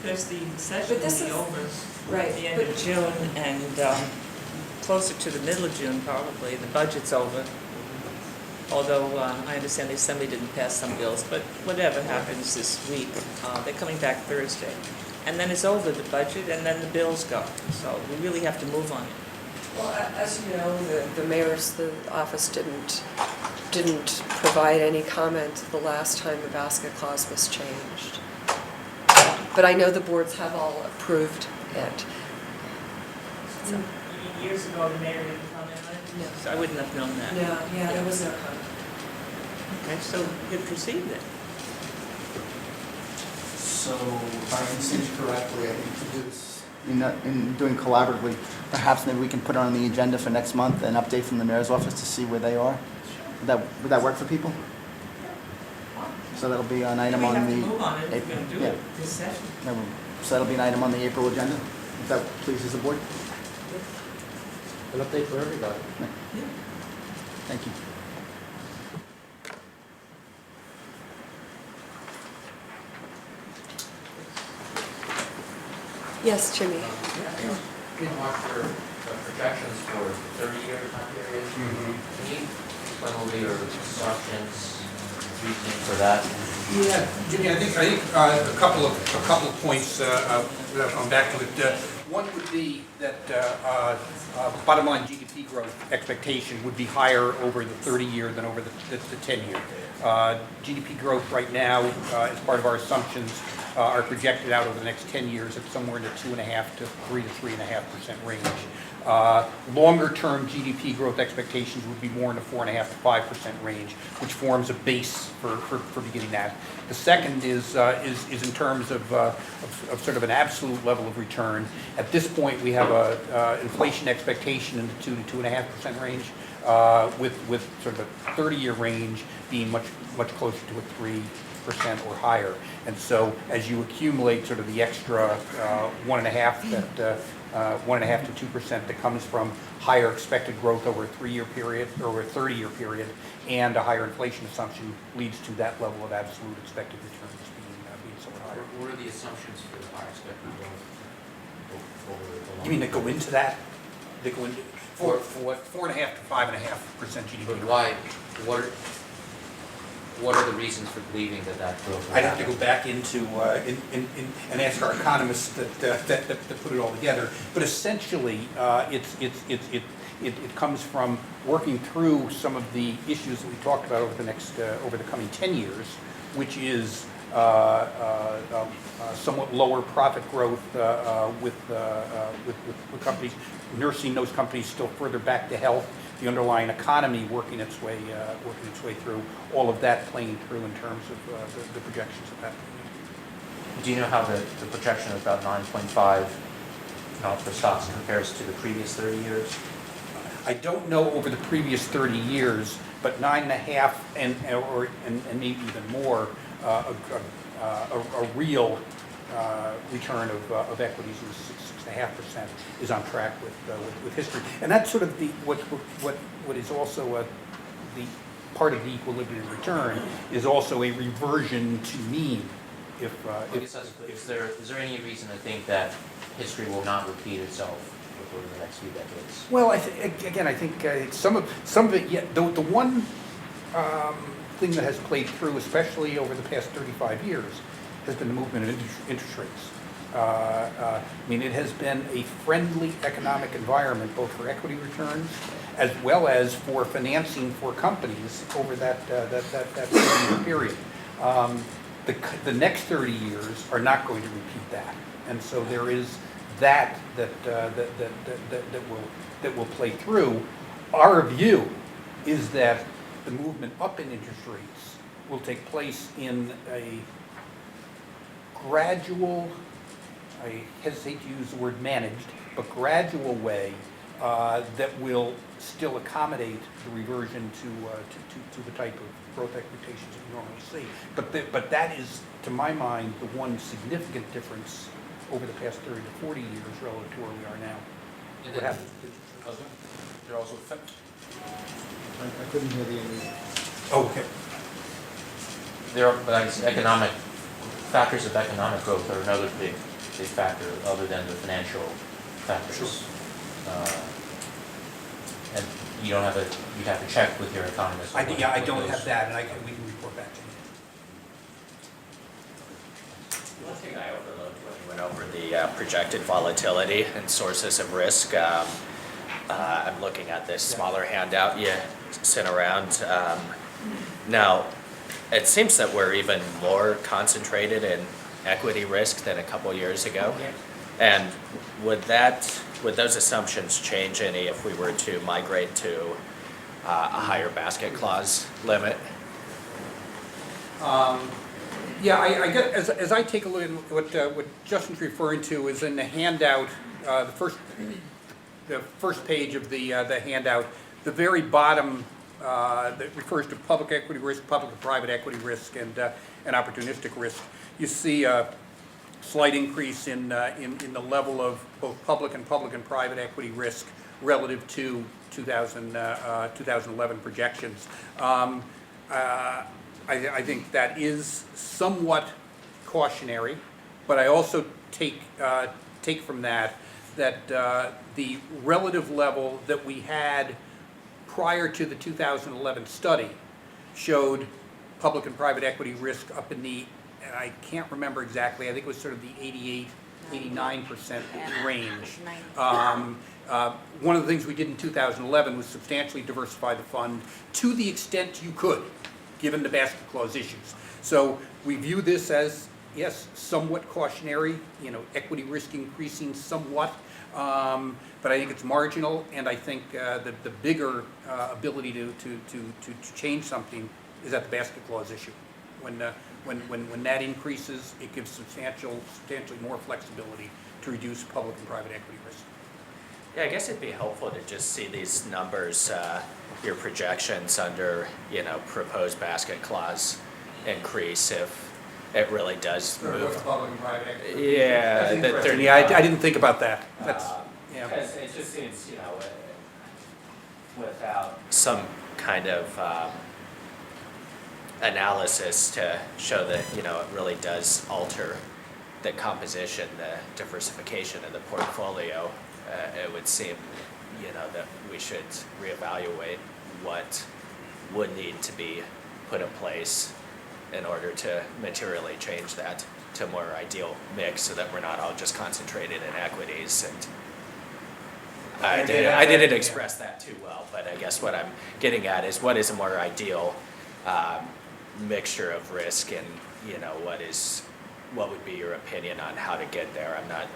Because the session But this will be is- over Right, at the end of June, and closer to the middle of June probably, the budget's over. Although I understand the Assembly didn't pass some bills, but whatever happens this week, they're coming back Thursday. And then it's over, the budget, and then the bills go. So we really have to move on it. Well, as you know, the mayor's, the office didn't provide any comment the last time the basket clause was changed. But I know the boards have all approved it. So, Years ago, the mayor didn't comment on it? No. So I wouldn't have known that. no, yeah, there was no comment. Okay, so you proceed then. So if I understand you correctly, I think to do this in doing collaboratively, perhaps maybe we can put it on the agenda for next month, an update from the mayor's office to see where they are. Would that work for people? So that'll be an item We on the... have to move on it if we're gonna do Yeah. it this session. So that'll be an item on the April agenda, if that pleases the board. An update for everybody. Thank you. Yes, Jimmy? Did mark your projections for the 30-year time period. Can you explain a little bit your assumptions, reasoning for that? Yeah, Jimmy, I think a couple of points, without going back to it. One would be that bottom line GDP growth expectation would be higher over the 30-year than over the 10-year. GDP growth right now, as part of our assumptions, are projected out over the next 10 years at somewhere in the 2.5% to 3.5% range. Longer-term GDP growth expectations would be more in the 4.5% to 5% range, which forms a base for beginning that. The second is in terms of sort of an absolute level of return. At this point, we have a inflation expectation in the 2 to 2.5% range, with sort of a 30-year range being much closer to a 3% or higher. And so as you accumulate sort of the extra 1.5% to 2% that comes from higher expected growth over a 3-year period or over a 30-year period, and a higher inflation assumption leads to that level of absolute expected returns being somewhat higher. What are the assumptions for the higher expected growth over the long? You mean that go into that? They go into For what? 4.5% to 5.5% GDP But growth. why, what are the reasons for believing that growth will I'd have to happen? go back into and ask our economists that put it all together. But essentially, it comes from working through some of the issues that we talked about over the coming 10 years, which is somewhat lower profit growth with companies, nursing those companies still further back to health, the underlying economy working its way through, all of that playing through in terms of the projections of that. Do you know how the projection of about 9.5 for stocks compares to the previous 30 years? I don't know over the previous 30 years, but 9.5 and maybe even more, a real return of equities is 6.5% is on track with history, and that's sort of what is also the part of the equilibrium return is also a reversion to mean. Is there any reason to think that history will not repeat itself over the next few decades? Well, I think some of it. Yeah, the one thing that has played through, especially over the past 35 years, has been the movement of interest rates. I mean, it has been a friendly economic environment, both for equity returns as well as for financing for companies over that 30-year period. The next 30 years are not going to repeat that, and so there is that will play through. Our view is that the movement up in interest rates will take place in a gradual, I hesitate to use the word managed, but gradual way that will still accommodate the reversion to the type of growth expectations that we normally see. But that is, to my mind, the one significant difference over the past 30 to 40 years relative to where we are now. What happened? There also I couldn't hear the end. Oh, okay. there are, but I guess economic factors of economic growth are another big factor other than the financial factors. Sure. And you don't have you have to check with your economist. I don't have that, and we can report back to you. One thing I overlooked when we went over the projected volatility and sources of risk, I'm looking at this smaller handout you sent around. Now, it seems that we're even more concentrated in equity risk than a couple years ago. And would those assumptions change any if we were to migrate to a higher basket clause limit? Yeah, I get, as I take a look at what Justin's referring to is in the handout, the first page of the handout, the very bottom that refers to public equity risk, public and private equity risk, and opportunistic risk. You see a slight increase in the level of both public and private equity risk relative to 2011 projections. I think that is somewhat cautionary, but I also take from that the relative level that we had prior to the 2011 study showed public and private equity risk up in the, and I can't remember exactly, I think it was sort of the 88, 89% range. One of the things we did in 2011 was substantially diversify the fund to the extent you could, given the basket clause issues. So we view this as, yes, somewhat cautionary, equity risk increasing somewhat, but I think it's marginal, and I think the bigger ability to change something is at the basket clause issue. When that increases, it gives substantially more flexibility to reduce public and private equity risk. Yeah, I guess it'd be helpful to just see these numbers, your projections under, proposed basket clause increase if it really does move. Public and private equity. Yeah. Yeah, I didn't think about that. That's, yeah. Because it just seems, without some kind of analysis to show that, it really does alter the composition, the diversification of the portfolio, it would seem, that we should reevaluate what would need to be put in place in order to materially change that to a more ideal mix so that we're not all just concentrated in equities. And I didn't express that too well, but I guess what I'm getting at is what is a more ideal mixture of risk, and what would be your opinion on how to get there? I'm not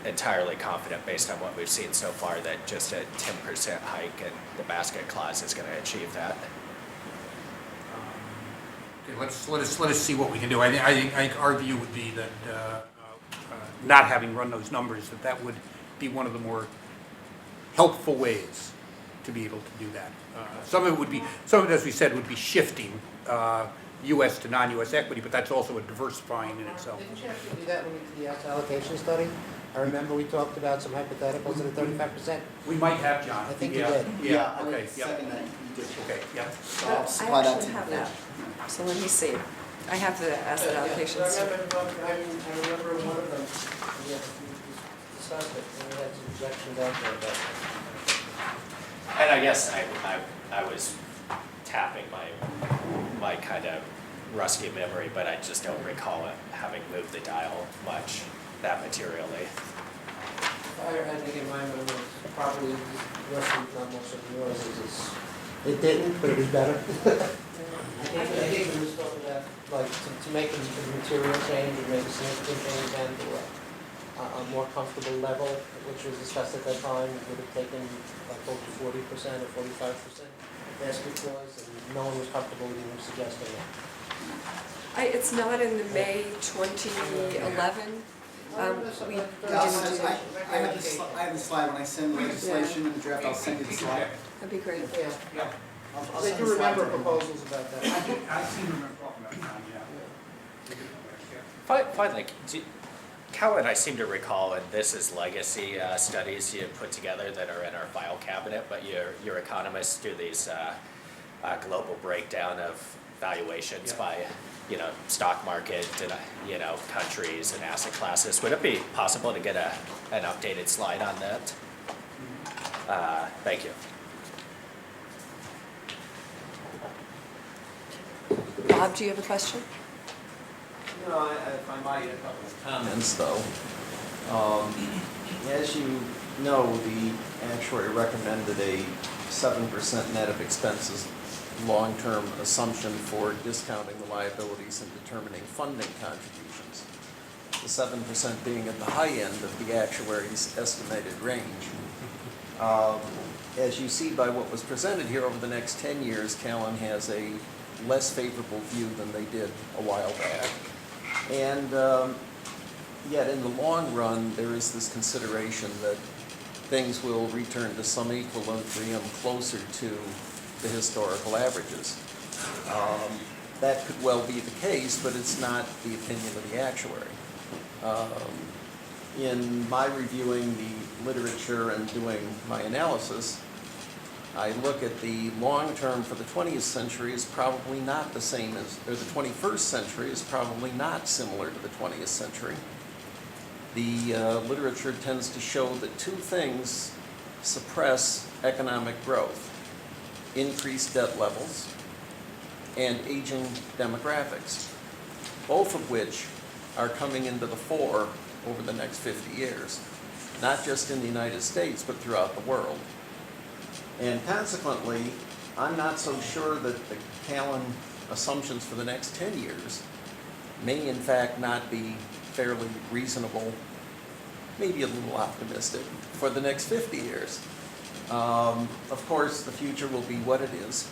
entirely confident based on what we've seen so far that just a 10% hike in the basket clause is going to achieve that. Okay, let us see what we can do. I think our view would be that not having run those numbers, that would be one of the more helpful ways to be able to do that. Some of it, as we said, would be shifting U.S. to non-U.S. equity, but that's also a diversifying in itself. Didn't you actually do that when you did the asset allocation study? I remember we talked about some hypotheticals at a 35%. We might have, John. I think you did. Yeah, I would okay, yeah. second that. You did. Okay, yeah. So I'll I supply that actually to have you. that, so let me see. I have the asset allocations. I remember one of them, we discussed it, and we had some projections out there about And I guess I was tapping my kind of rusty memory, but I just don't recall it having moved the dial much that materially. I think in my memory, probably roughly not much of yours, it didn't, but it was better. I think we was talking about, like, to make a material change or make a significant change down to a more comfortable level, which was discussed at that time, would have taken like over 40% or 45% basket clause, and no one was comfortable with even suggesting that. It's not in the May 2011. We didn't do that. I have the slide. When I send the legislation in the draft, I'll send you the slide. That'd be great. Yeah. Yeah. I'll They send do the slide remember to you. proposals about that. I seem to remember talking about that, yeah. Finally, Cal and I seem to recall, and this is legacy studies you put together that are in our file cabinet, but your economists do these global breakdown of valuations by, stock market, and, countries and asset classes. Would it be possible to get an updated slide on that? Thank you. Bob, do you have a question? No, if I might, a couple of comments though. As you know, the actuary recommended a 7% net of expenses long-term assumption for discounting the liabilities and determining funding contributions. The 7% being at the high end of the actuary's estimated range. As you see by what was presented here, over the next 10 years, Callan has a less favorable view than they did a while back. And yet in the long run, there is this consideration that things will return to some equilibrium closer to the historical averages. That could well be the case, but it's not the opinion of the actuary. In my reviewing the literature and doing my analysis, I look at the long term for the 20th century is probably not the same as, or the 21st century is probably not similar to the 20th century. The literature tends to show that two things suppress economic growth: increased debt levels and aging demographics, both of which are coming into the fore over the next 50 years, not just in the United States, but throughout the world. And consequently, I'm not so sure that the Callan assumptions for the next 10 years may in fact not be fairly reasonable, maybe a little optimistic, for the next 50 years. Of course, the future will be what it is,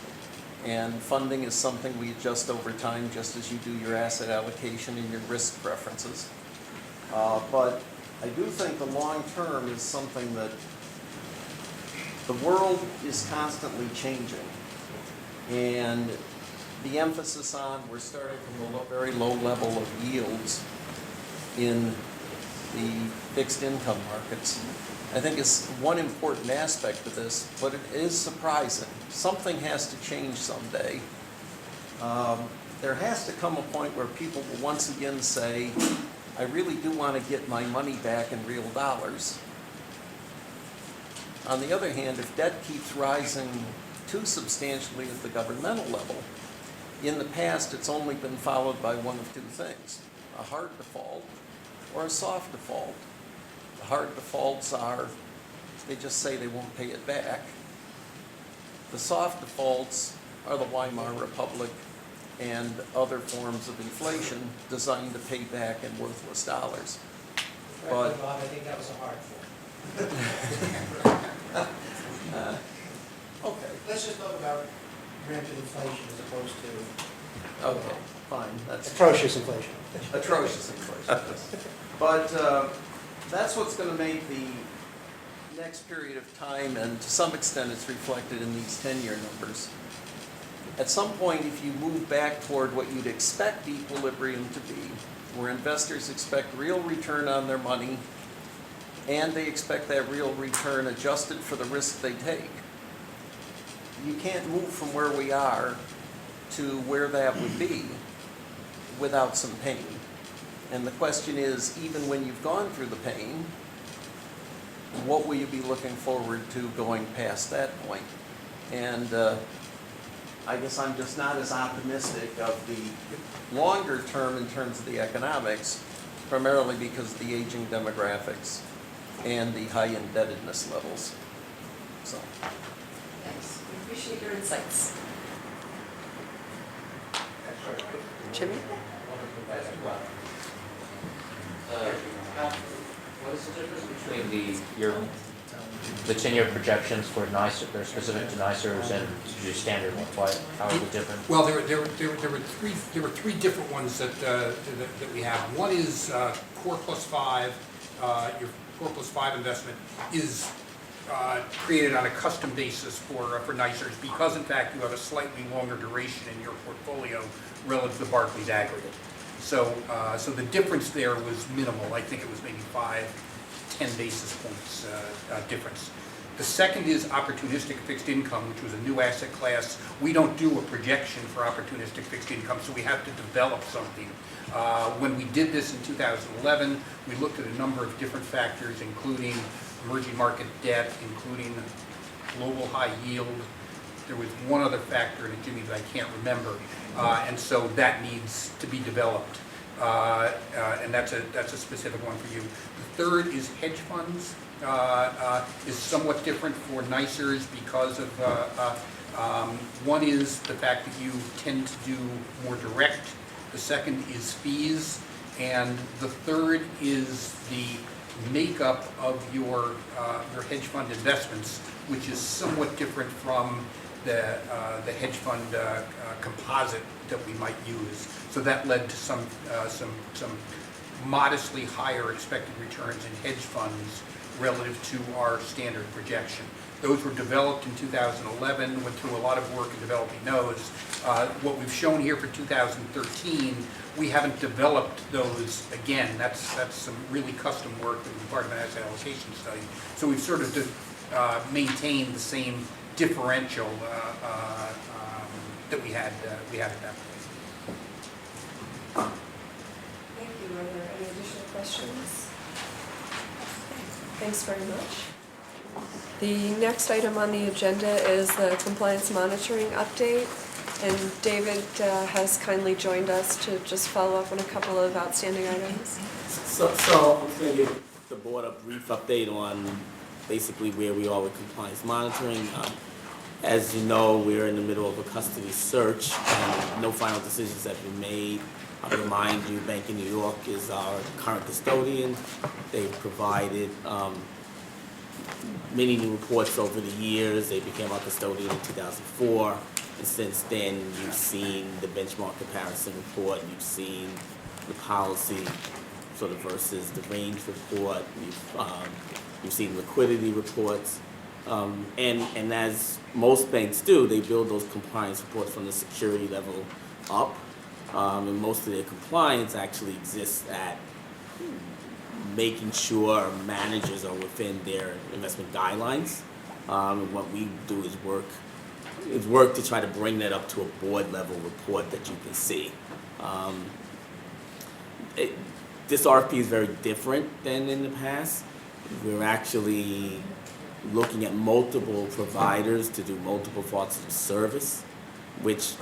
and funding is something we adjust over time, just as you do your asset allocation and your risk preferences. But I do think the long term is something that the world is constantly changing, and the emphasis on we're starting from a very low level of yields in the fixed income markets, I think is one important aspect of this, but it is surprising. Something has to change someday. There has to come a point where people will once again say, I really do want to get my money back in real dollars. On the other hand, if debt keeps rising too substantially at the governmental level, in the past it's only been followed by one of two things: a hard default or a soft default. The hard defaults are, they just say they won't pay it back. The soft defaults are the Weimar Republic and other forms of inflation designed to pay back in worthless dollars. Correct, Bob, I think that was a hard form. Okay. Let's just talk about rampant inflation as opposed to Okay, fine. That's atrocious inflation. atrocious inflation. But that's what's going to make the next period of time, and to some extent it's reflected in these 10-year numbers. At some point, if you move back toward what you'd expect equilibrium to be, where investors expect real return on their money, and they expect that real return adjusted for the risk they take, you can't move from where we are to where that would be without some pain. And the question is, even when you've gone through the pain, what will you be looking forward to going past that point? And I guess I'm just not as optimistic of the longer term in terms of the economics, primarily because of the aging demographics and the high indebtedness levels. So. Thanks, we appreciate your insights. Jimmy? What is the difference between the 10-year projections for NYCERS, they're specific to NYCERS, and your standard one? How are they different? Well, there were three different ones that we have. One is Core Plus 5. Your Core Plus 5 investment is created on a custom basis for NYCERS because, in fact, you have a slightly longer duration in your portfolio relative to the Barclays aggregate. So the difference there was minimal. I think it was maybe 5-10 basis points difference. The second is opportunistic fixed income, which was a new asset class. We don't do a projection for opportunistic fixed income, so we have to develop something. When we did this in 2011, we looked at a number of different factors, including emerging market debt, including global high yield. There was one other factor in it, Jimmy, that I can't remember, and so that needs to be developed, and that's a specific one for you. The third is hedge funds. Is somewhat different for NYCERS because of one is the fact that you tend to do more direct. The second is fees, and the third is the makeup of your hedge fund investments, which is somewhat different from the hedge fund composite that we might use. So that led to some modestly higher expected returns in hedge funds relative to our standard projection. Those were developed in 2011, went through a lot of work in developing those. What we've shown here for 2013, we haven't developed those again. That's some really custom work that was part of an asset allocation study. So we've sort of maintained the same differential that we had at that point. Thank you. Are there any additional questions? Thanks very much. The next item on the agenda is the compliance monitoring update. And David has kindly joined us to just follow up on a couple of outstanding items. So I'm going to give the board a brief update on basically where we are with compliance monitoring. As you know, we're in the middle of a custody search and no final decisions have been made. I'll remind you, Bank of New York is our current custodian. They've provided many new reports over the years. They became our custodian in 2004. And since then, you've seen the benchmark comparison report, you've seen the policy sort of versus the range report, you've seen liquidity reports. And as most banks do, they build those compliance reports from the security level up. And most of their compliance actually exists at making sure managers are within their investment guidelines. And what we do is work to try to bring that up to a board level report that you can see. This RFP is very different than in the past. We're actually looking at multiple providers to do multiple parts of the service, which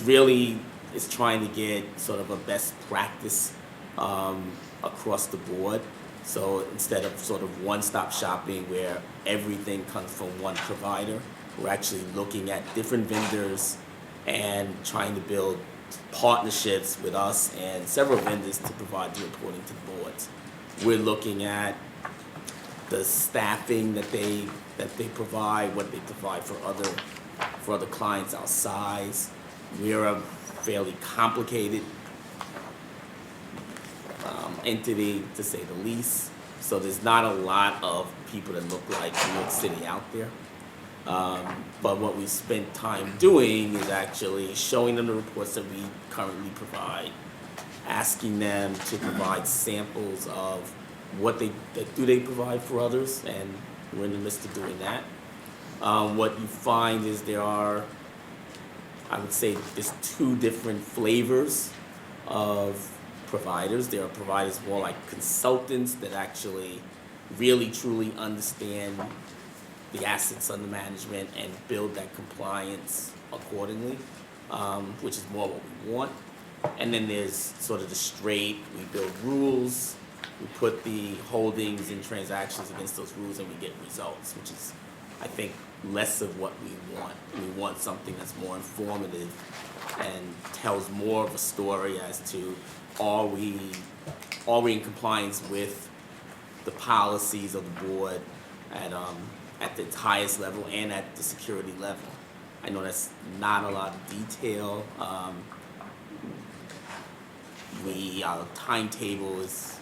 really is trying to get sort of a best practice across the board. So instead of sort of one-stop shopping where everything comes from one provider, we're actually looking at different vendors and trying to build partnerships with us and several vendors to provide the reporting to the boards. We're looking at the staffing that they provide, what they provide for other clients our size. We're a fairly complicated entity, to say the least. So there's not a lot of people that look like New York City out there. But what we spent time doing is actually showing them the reports that we currently provide, asking them to provide samples of what they provide for others, and we're in the midst of doing that. What you find is there are, I would say, there's two different flavors of providers. There are providers more like consultants that actually really truly understand the assets under management and build that compliance accordingly, which is more what we want. And then there's sort of the straight, we build rules, we put the holdings and transactions against those rules and we get results, which is, I think, less of what we want. We want something that's more informative and tells more of a story as to are we in compliance with the policies of the board at the highest level and at the security level. I know that's not a lot of detail. Our timetable is,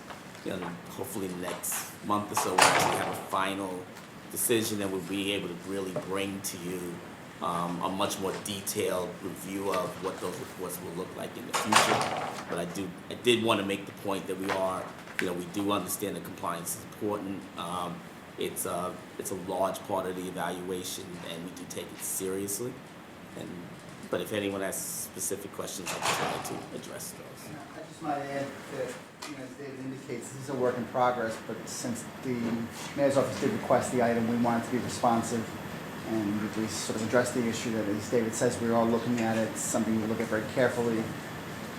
hopefully the next month or so we'll actually have a final decision that we'll be able to really bring to you a much more detailed review of what those reports will look like in the future. But I did want to make the point that we do understand that compliance is important. It's a large part of the evaluation, and we do take it seriously. But if anyone has specific questions, I'll try to address those. I just might add that, as David indicates, this is a work in progress, but since the mayor's office did request the item, we wanted to be responsive and we sort of address the issue that, as David says, we're all looking at it. It's something we look at very carefully.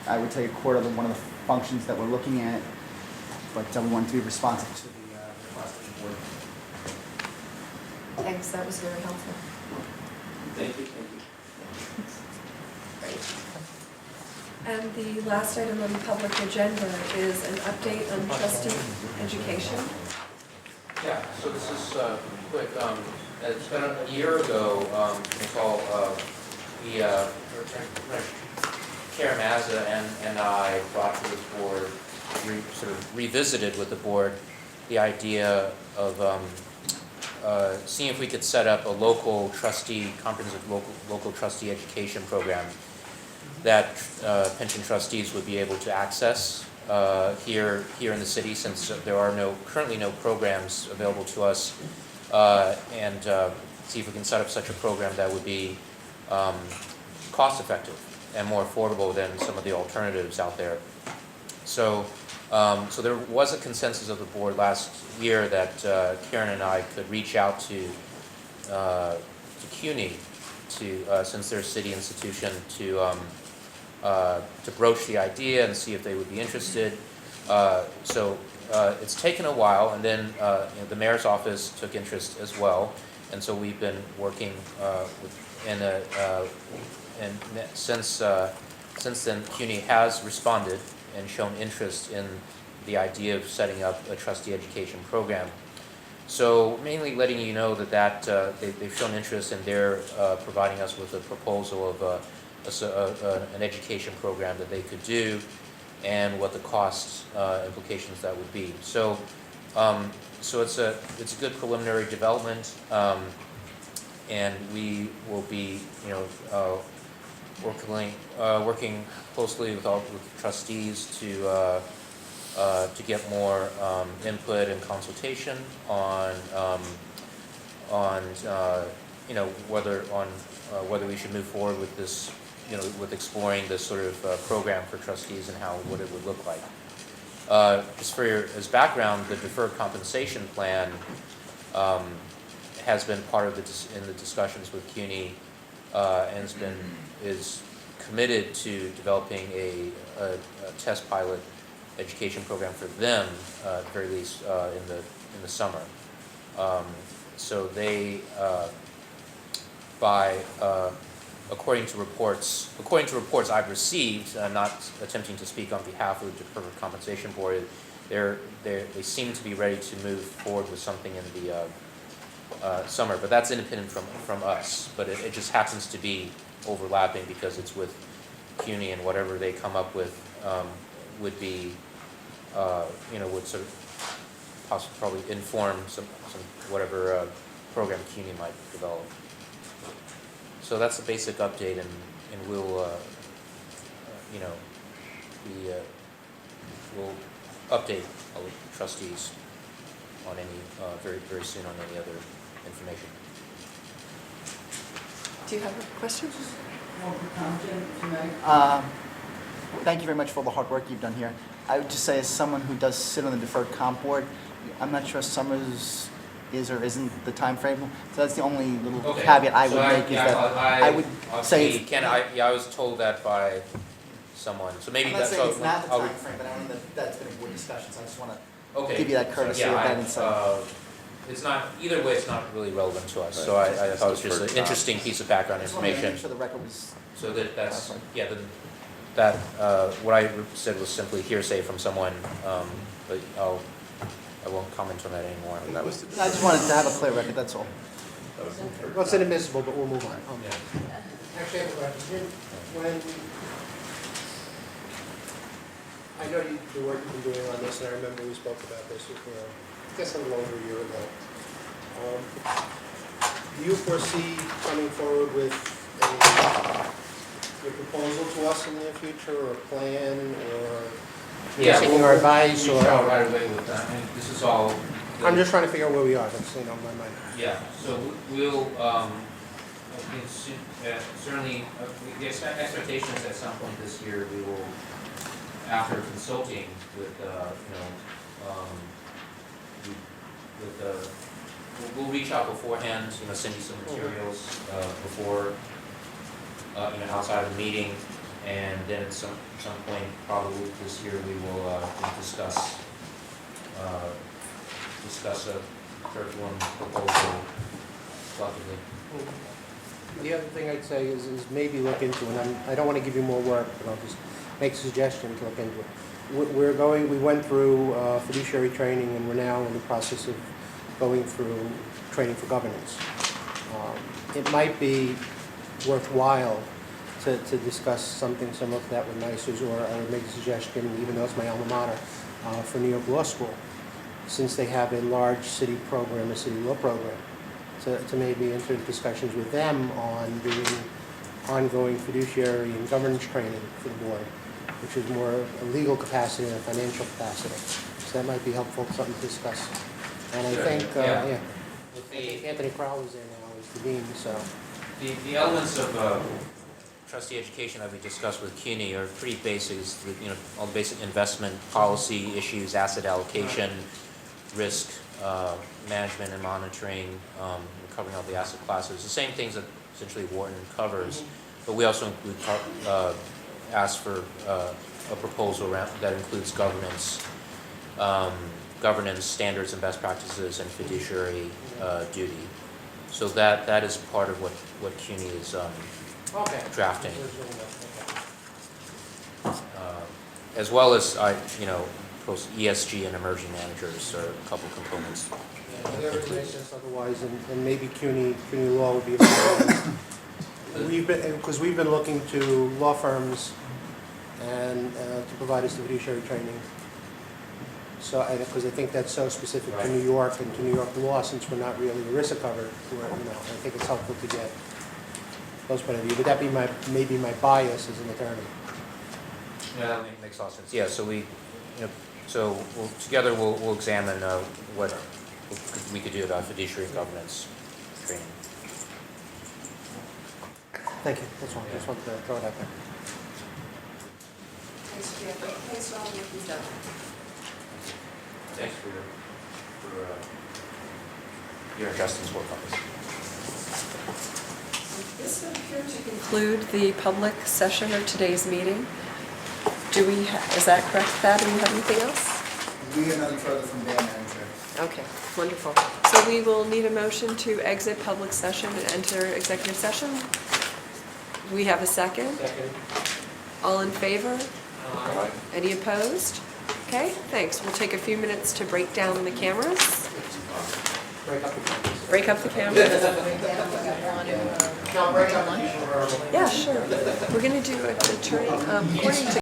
I would tell you quarterly one of the functions that we're looking at, but we wanted to be responsive to the request of the board. Thanks, that was very helpful. Thank you. And the last item on the public agenda is an update on trustee education. Yeah, so this is quick. It's been a year ago, Chair Mazza and I brought to this board, sort of revisited with the board the idea of seeing if we could set up a local trustee, comprehensive local trustee education program that pension trustees would be able to access here in the city, since there are currently no programs available to us, and see if we can set up such a program that would be cost-effective and more affordable than some of the alternatives out there. So, so there was a consensus of the board last year that Karen and I could reach out to CUNY, since they're a city institution, to broach the idea and see if they would be interested. So it's taken a while, and then you know, the mayor's office took interest as well, and so we've been working and since then CUNY has responded and shown interest in the idea of setting up a trustee education program. So mainly letting you know that they've shown interest, and they're providing us with a proposal of an education program that they could do, and what the cost implications that would be. So, so it's a good preliminary development, and we will be, you know, working closely with trustees to get more input and consultation on you know, whether we should move forward with this, you know, with exploring this sort of program for trustees and what it would look like. Just as background, the deferred compensation plan has been part of in the discussions with CUNY, and is committed to developing a test pilot education program for them, at the very least in the summer. So they, according to reports I've received, not attempting to speak on behalf of the Deferred Compensation Board, they seem to be ready to move forward with something in the summer, but that's independent from us. But it just happens to be overlapping because it's with CUNY, and whatever they come up with would be, you know, would sort of possibly probably inform some whatever program CUNY might develop. So that's the basic update, and we'll, you know, we'll update our trustees on any very soon on any other information. Do you have a question? Thank you very much for all the hard work you've done here. I would just say, as someone who does sit on the deferred comp board, I'm not sure summers is or isn't the time frame. So that's the only little caveat I would make, is that I would say it's... I was told that by someone, so maybe that's... I'm not saying it's not the time frame, but I don't know that's been a board discussion, so I just want to give you that courtesy of that insight. It's not, either way, it's not really relevant to us, so I thought it was just an interesting piece of background information. Make sure the record was... So that's, yeah, that, what I said was simply hearsay from someone, but I won't comment on that anymore. I just wanted to have a clear record, that's all. Well, it's inadmissible, but we'll move on. Actually, I have a question. I know the work you've been doing on this, and I remember we spoke about this, I guess a little over a year ago. Do you foresee coming forward with a proposal to us in the near future, or a plan, or taking our advice, or... right away with that. I mean, this is all... I'm just trying to figure out where we are, that's, you know, my mind. Yeah, so we'll, certainly, the expectation is at some point this year, we will, after consulting with, we'll reach out beforehand, you know, send you some materials before, you know, outside of the meeting, and then at some point, probably this year, we will discuss a curriculum proposal collectively. The other thing I'd say is maybe look into, and I don't want to give you more work, but I'll just make a suggestion to look into it. We went through fiduciary training, and we're now in the process of going through training for governance. It might be worthwhile to discuss something similar to that with NYCERS, or I would make a suggestion, even though it's my alma mater, for New York Law School, since they have a large city program, a city law program. to maybe enter discussions with them on doing ongoing fiduciary and governance training for the board, which is more a legal capacity than a financial capacity. So that might be helpful, something to discuss. And I think, I think Anthony Crowley's there now as the dean, so. The elements of trustee education that we discussed with CUNY are pretty basic, all the basic investment policy issues, asset allocation, risk management and monitoring, covering all the asset classes, the same things that essentially Wharton covers, but we also include, ask for a proposal that includes governance standards and best practices and fiduciary duty. So that is part of what CUNY is drafting. As well as, ESG and emerging managers are a couple components. Yeah, there makes sense otherwise, and maybe CUNY law would be involved. Because we've been looking to law firms and to provide us the fiduciary training. So, because I think that's so specific to New York and to New York law, since we're not really ERISA covered, I think it's helpful to get those point of view. Would that be maybe my bias as an attorney? Yeah, that makes a lot of sense. Yeah, so together we'll examine what we could do about fiduciary governance training. Thank you, that's all, just wanted to throw it out there. Thanks for all the work you've done. Thanks for your and Justin's work on this. This would appear to conclude the public session of today's meeting. Is that correct, Thad? Do you have anything else? We have nothing further from their manager. Okay, wonderful. So we will need a motion to exit public session and enter executive session. We have a second? Second. All in favor? Any opposed? Okay, thanks. We'll take a few minutes to break down the cameras. Break up the cameras. Break up the cameras? No, break up the cameras. Yeah, sure. We're going to do an attorney, according to